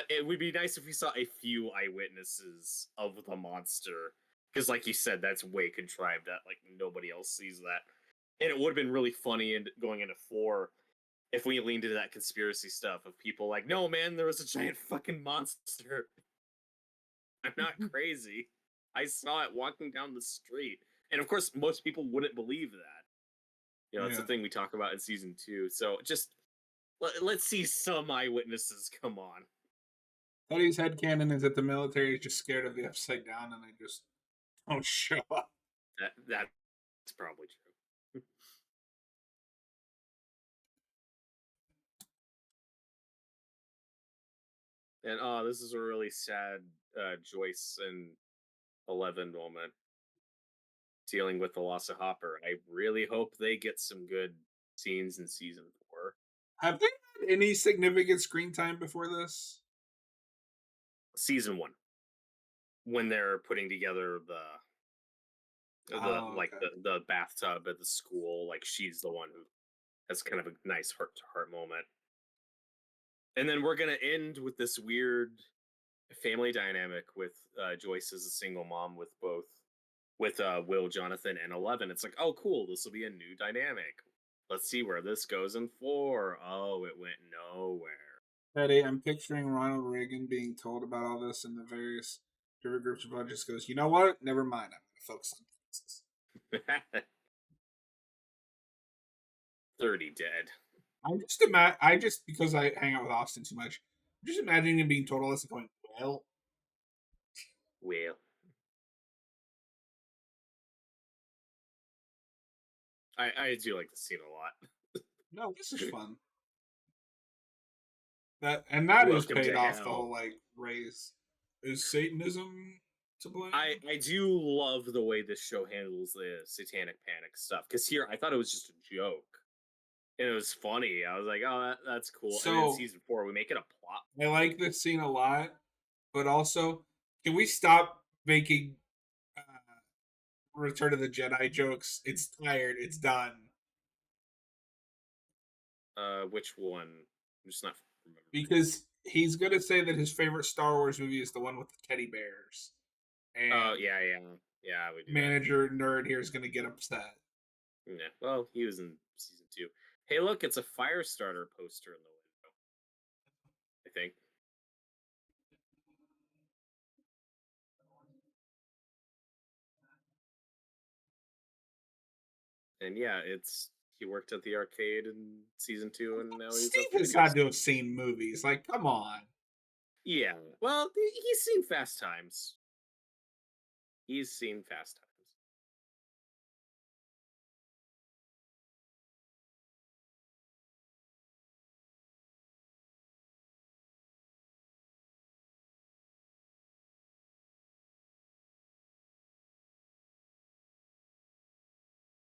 It would be nice if we saw a few eyewitnesses of the monster, because, like you said, that's way contrived. That like nobody else sees that, and it would have been really funny and going into 4 if we leaned into that conspiracy stuff of people like, no man, there was a giant fucking monster. I'm not crazy. I saw it walking down the street. And of course, most people wouldn't believe that. It's the Yeah. thing we talk about in season 2. So just let's see some eyewitnesses. Come on. Teddy's headcanon is that the military is just scared of the upside down and they just don't show up. That's probably true. And this is a really sad Joyce and 11 moment dealing with the loss of Hopper. I really hope they get some good scenes in season 4. Have they Any significant screen time before this? Season 1, when they're putting together the Oh, like okay. the bathtub at the school, like she's the one who has kind of a nice heart to heart moment. And then we're gonna end with this weird family dynamic with Joyce as a single mom with both with Will, Jonathan, and 11. It's like, oh, cool, this will be a new dynamic. Let's see where this goes in 4. Oh, it went nowhere. Eddie, I'm picturing Ronald Reagan being told about all this and the various different groups of budgets goes, you know what? Never mind. I'm going to focus on Texas. 30 dead. I just, because I hang out with Austin too much, I'm just imagining him being told all this and going, well, Well, I do like the scene a lot. no, this is fun. That is Welcome paid to off the whole hell. like raise. Is Satanism to blame? I do love the way this show handles the satanic panic stuff, because here I thought it was just a joke and it was funny. I was like, oh, that's cool. And then So season 4, we make it a plot. I like this scene a lot, but also, can we stop making uh, Return of the Jedi jokes? It's tired. It's done. Which one? I'm just not remembering. Because he's gonna say that his favorite Star Wars movie is the one with the teddy bears, Oh, and yeah, we do that. manager nerd here is gonna get upset. Yeah. Well, he was in season 2. Hey, look, it's a Firestarter poster in the window, I think. And yeah, it's he worked at the arcade in season 2, and now he's Steve up for the has had ghost. to have seen movies. Like, come on. Yeah. Well, he's seen Fast Times. He's seen Fast Times.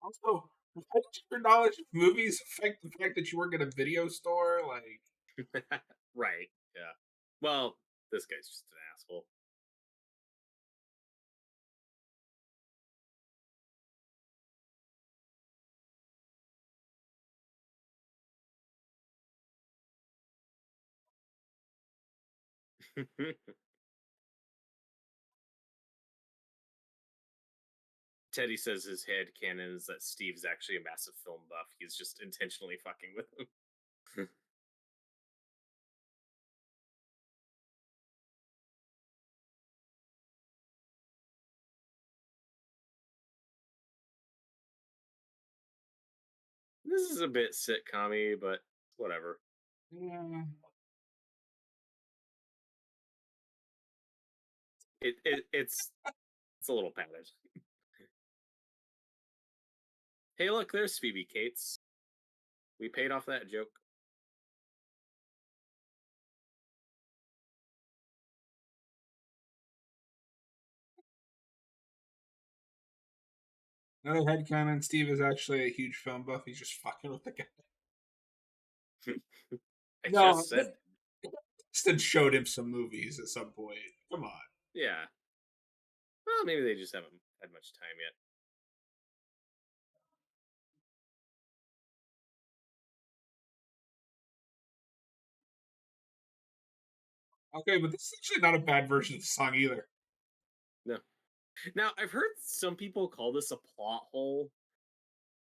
Also, how did your knowledge of movies affect the fact that you work at a video store? Like, Right. Yeah. Well, this guy's just an asshole. Teddy says his head canon is that Steve's actually a massive film buff. He's just intentionally fucking with him. This is a bit sitcom-y, but whatever. yeah. It's a little padded. Hey, look, there's Phoebe Cates. We paid off that joke. Another headcanon, Steve is actually a huge film buff. He's just fucking with the guy. I No, just said, Austin showed him some movies at some point. Come on. yeah. Well, maybe they just haven't had much time yet. Okay, but this is actually not a bad version of the song either. No. Now, I've heard some people call this a plot hole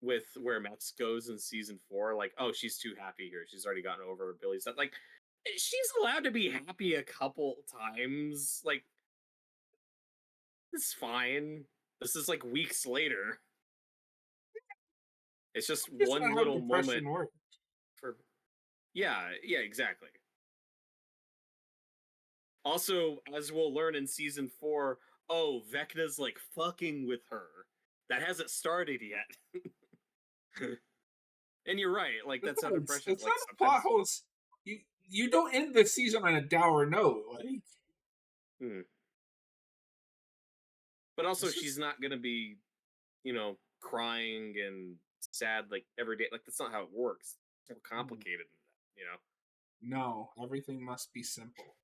with where Max goes in season 4. Like, oh, she's too happy here. She's already gotten over Billy's stuff. Like, she's allowed to be happy a couple times. Like, it's fine. This is like weeks later. It's just That's one not how little moment depression works. for. Yeah, exactly. Also, as we'll learn in season 4, oh, Vecna's like fucking with her. That hasn't started yet. And you're right, like that's how depression It's like not a plot sometimes. hole. You don't end the season on a dour note. Like, Hmm. But also it's she's just not gonna be, crying and sad like every day. Like that's not how it works. It's more hmm. complicated than that, No, everything must be simple.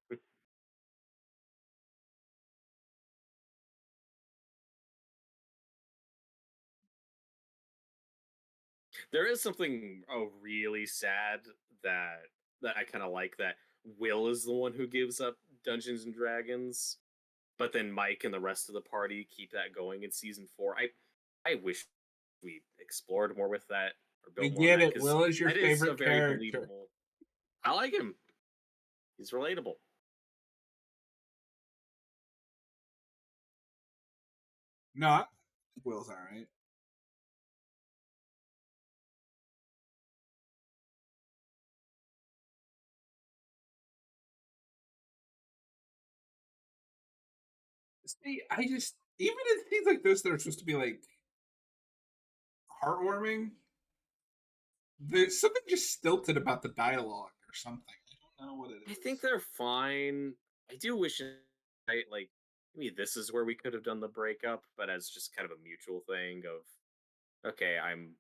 There is something really sad that I kind of like that Will is the one who gives up Dungeons and Dragons, but then Mike and the rest of the party keep that going in season 4. I wish we explored more with that or We built more on get that it. because Will is your that is a favorite very character. believable. I like him. He's relatable. No, Will's all right. See, I just even in things like this that are supposed to be like heartwarming, there's something just stilted about the dialogue or something. I don't know what it I think is. they're fine. I do wish I like maybe this is where we could have done the breakup, but as just kind of a mutual thing of okay, I'm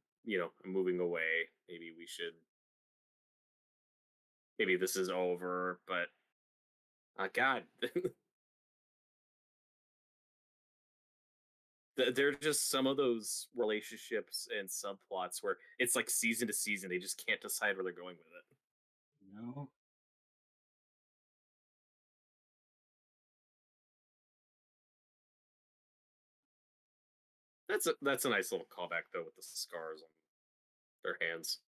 moving away. Maybe this is over, but God, there are just some of those relationships and subplots where it's like season to season, they just can't decide where they're going with it. You know? That's a nice little callback though with the scars on their hands.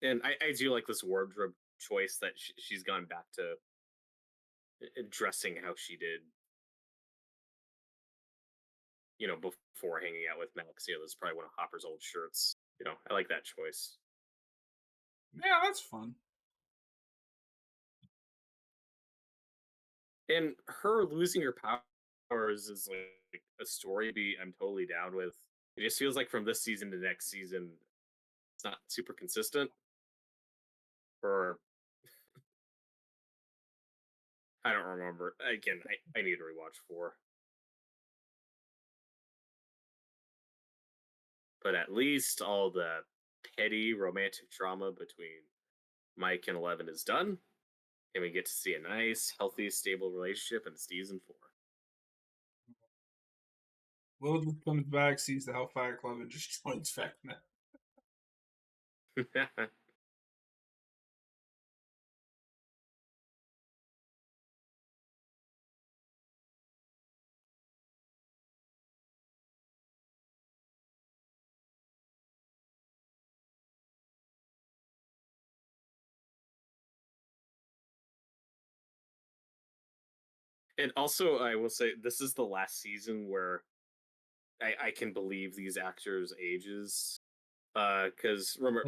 And I do like this wardrobe choice that she's gone back to dressing how she did, before hanging out with Max. This is probably one of Hopper's old shirts. I like that choice. Yeah, that's fun. And her losing her powers is like a story beat I'm totally down with. It just feels like from this season to next season, it's not super consistent. Or I don't remember. Again, I need to rewatch 4. But at least all the petty romantic drama between Mike and Eleven is done, and we get to see a nice, healthy, stable relationship in season 4. Will just comes back, sees the Hellfire Club, and just joins Vecna. And also, I will say this is the last season where I can believe these actors' ages. Because remember,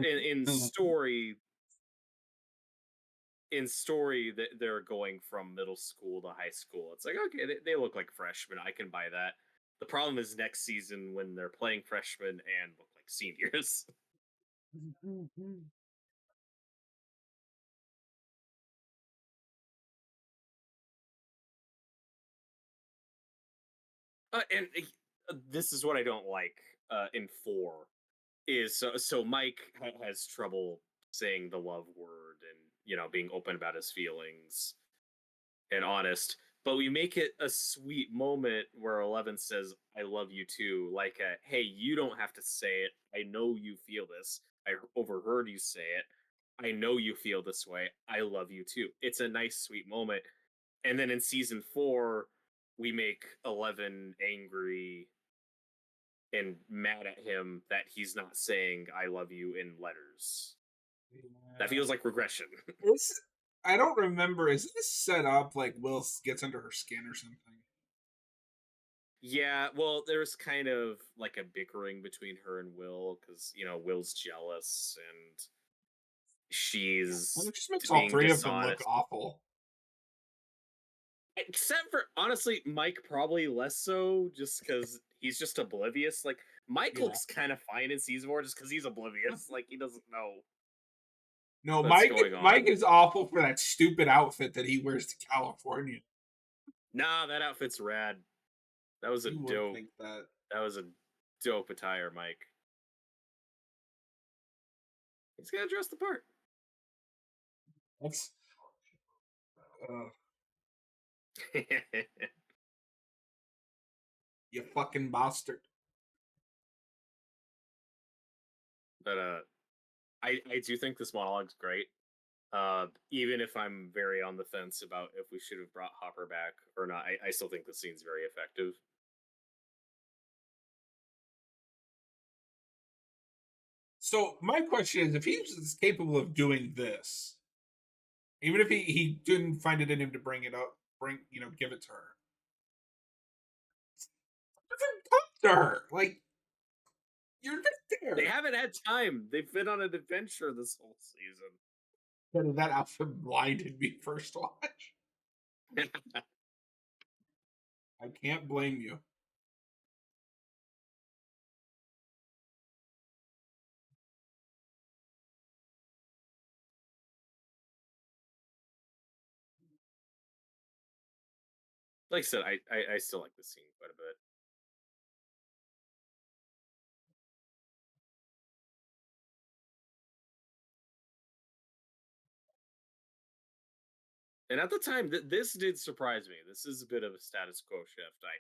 in story that they're going from middle school to high school. It's like okay, they look like freshmen. I can buy that. The problem is next season when they're playing freshmen and look like seniors. And this is what I don't like in 4 is so Mike has trouble saying the love word and being open about his feelings and honest. But we make it a sweet moment where 11 says, "I love you too." Like, hey, you don't have to say it. I know you feel this. I overheard you say it. I know you feel this way. I love you too. It's a nice, sweet moment. And then in season 4, we make 11 angry and mad at him that he's not saying "I love you" in letters. That Yeah. feels like regression. It's I don't remember. Is this set up like Will gets under her skin or something? Yeah, well, there's kind of like a bickering between her and Will because Will's jealous and And she's it just makes all being three of them look dishonest. awful. Except for honestly, Mike probably less so, just because he's just oblivious. Like Mike Yeah. looks kind of fine in season 4 just because he's oblivious. Like he doesn't know No, what's Mike. going Mike on. is awful for that stupid outfit that he wears to California. Nah, that outfit's rad. That was a You would dope. think that. That was a dope attire, Mike. He's gonna dress the part. That's. Uh, you fucking bastard. But I do think this monologue's great. Even if I'm very on the fence about if we should have brought Hopper back or not, I still think the scene's very effective. So my question is, if he's capable of doing this, even if he didn't find it in him to bring it up, give it to her. Talk to her. Like, you're just They there. haven't had time. They've been on an adventure this whole season. That outfit blinded me first watch. I can't blame you. Like I said, I still like this scene quite a bit. And at the time, this did surprise me. This is a bit of a status quo shift. I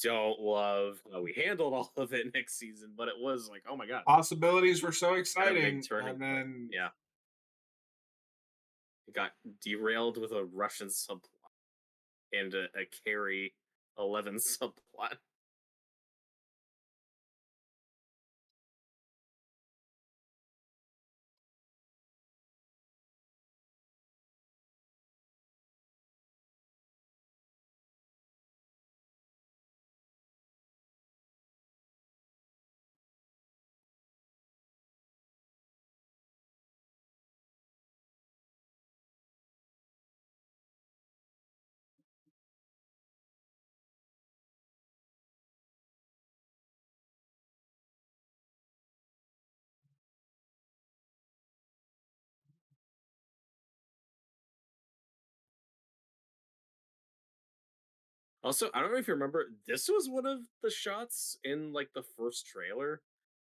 don't love how we handled all of it next season, but it was like, oh my god, Possibilities were so kind of a big exciting, turning and point. then Yeah, it got derailed with a Russian subplot and a Carrie 11 subplot. Also, I don't know if you remember, this was one of the shots in like the first trailer.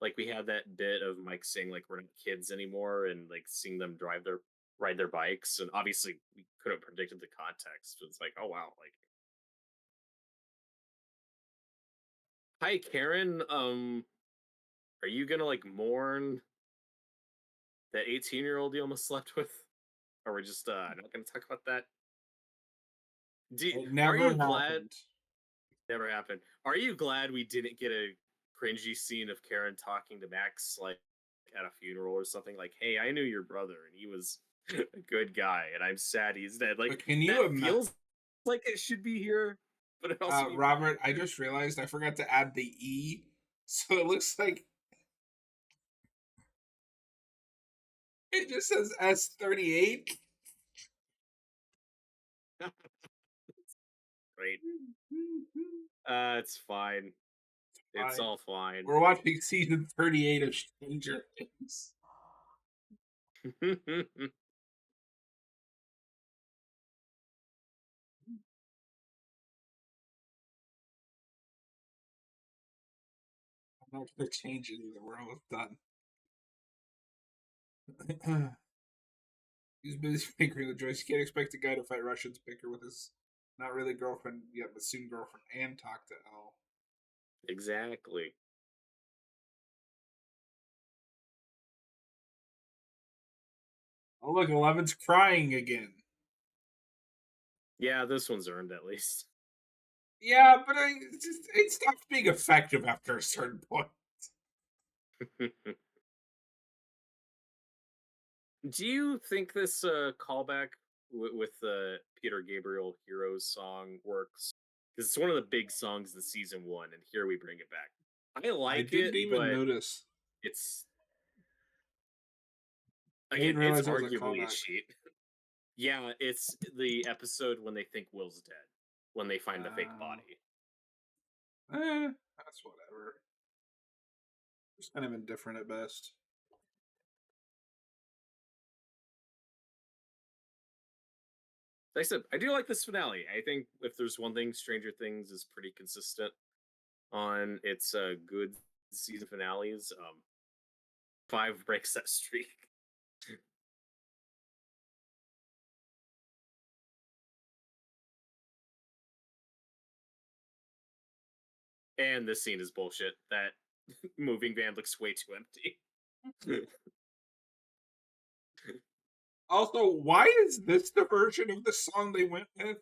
Like we had that bit of Mike saying like we're not kids anymore, and like seeing them ride their bikes, and obviously we could have predicted the context. It's like, oh wow, like hi Karen, are you gonna like mourn that 18-year-old you almost slept with? Or we're just not gonna talk about that. it Are never you glad happened. never happened? Are you glad we didn't get a cringy scene of Karen talking to Max like at a funeral or something like, "Hey, I knew your brother and he was a good guy and I'm sad he's dead." Like But can you that imagine? feels like it should be here, but it also be Robert, I just realized I forgot to add the E, so it looks like it just says S38. great. It's fine. It's Fine. all fine. We're watching season 38 of Stranger Things. I'm not going to change it either. We're almost done. He's busy bickering with Joyce. You can't expect a guy to fight Russians bicker with his not really girlfriend yet, but soon girlfriend, and talk to Elle. Exactly. Oh, look, Eleven's crying again. Yeah, this one's earned at least. Yeah, but it stops being effective after a certain point. Do you think this callback with the Peter Gabriel Heroes song works? because it's one of the big songs of season 1, and here we bring it back. I I like didn't it, even but notice. it's I again, didn't it's realize it was a arguably a callback. cheat. Yeah, it's the episode when they think Will's dead, when they find the fake Uh, body. that's whatever. It's kind of indifferent at best. Like I said, I do like this finale. I think if there's one thing Stranger Things is pretty consistent on its good season finales, 5 breaks that streak. And this scene is bullshit. That moving van looks way too empty. Also, why is this the version of the song they went with?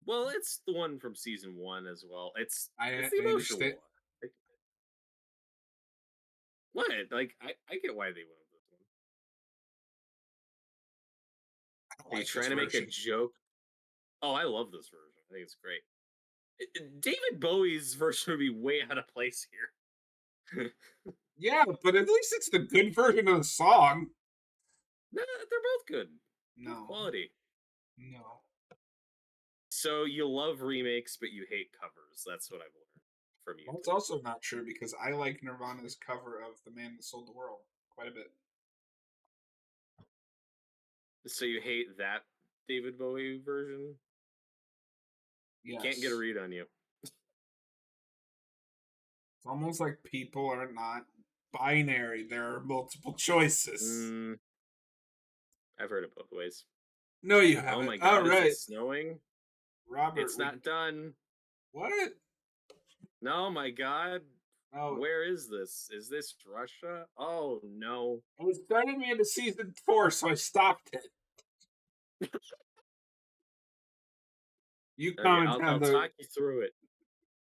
Well, it's the one from season 1 as well. It's I the emotional understand. one. Like, what? Like I get why they went with this one. I don't Are you like this trying to make a version. joke? Oh, I love this version. I think it's great. David Bowie's version would be way out of place here. Yeah, but at least it's the good version of the song. No, they're both good. Both No, quality. no. So you love remakes, but you hate covers. That's what I've learned from you That's two. also not true because I like Nirvana's cover of "The Man That Sold the World" quite a bit. So you hate that David Bowie version? Can't get a Yes, read on you. it's almost like people are not binary. There are multiple choices. Mm, I've heard it both ways. No, you Oh haven't. my All god, is it right, snowing? Robert. It's not done. What? No, my god. Oh, Where is this? Is this Russia? Oh no. it was starting me into season 4, so I stopped it. You Okay, comment I'll on the. talk you through it.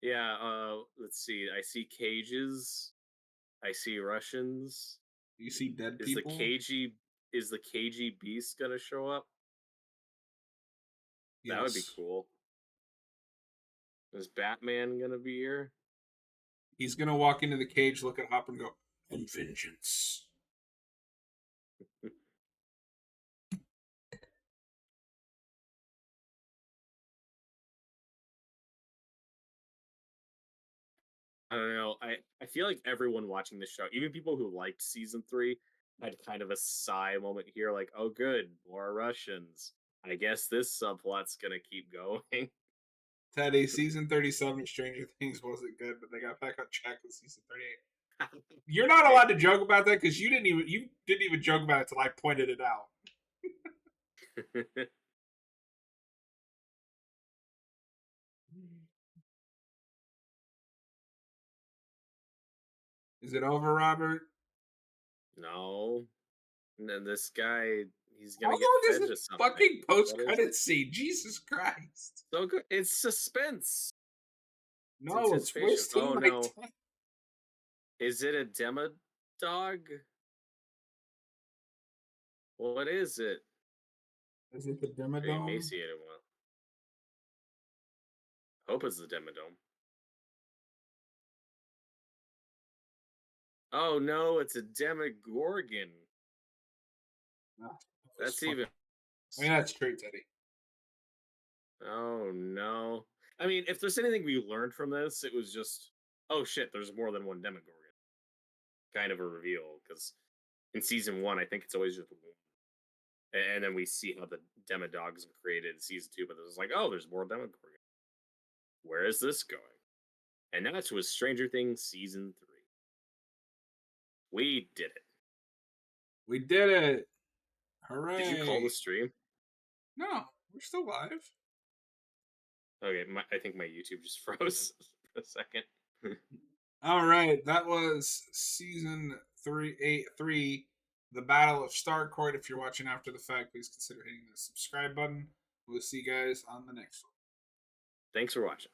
Yeah, let's see. I see cages. I see Russians. You see dead Is the people? KG beast gonna show up? That would be Yes. cool. Is Batman gonna be here? He's gonna walk into the cage, look at Hopper, and go, "And vengeance." I don't know. I feel like everyone watching this show, even people who liked season 3, had kind of a sigh moment here, like, oh good, more Russians. I guess this subplot's gonna keep going. Teddy, season 37 of Stranger Things wasn't good, but they got back on track with season 38. You're not Hey, allowed to joke about that because you didn't even joke about it until I pointed it out. Is it over, Robert? no. And then this guy, he's How gonna get long is fed this to something. fucking post What is credit it? scene? Jesus Christ! So good. It's suspense. It's No, it's anticipation. wasting Oh my no. time. Is it a demo dog? What is it? Is it the Very Demodome? emaciated one. Hope it's the Demodome. Oh no, it's a Demogorgon. No, That's fucking. even. I mean, that's true, Teddy. Oh no. I mean, if there's anything we learned from this, it was just, oh shit, there's more than one Demogorgon. Kind of a reveal, because in season 1, I think it's always just one. And then we see how the Demodogs are created in season 2, but it's like, oh, there's more Demogorgon. Where is this going? And that's with Stranger Things season 3. We did it. We did it! Did you call Hooray! the stream? No, we're still live. Okay, I think my YouTube just froze for a second. All right, that was season 383, the Battle of Starcourt. If you're watching after the fact, please consider hitting the subscribe button. We'll see you guys on the next one. Thanks for watching.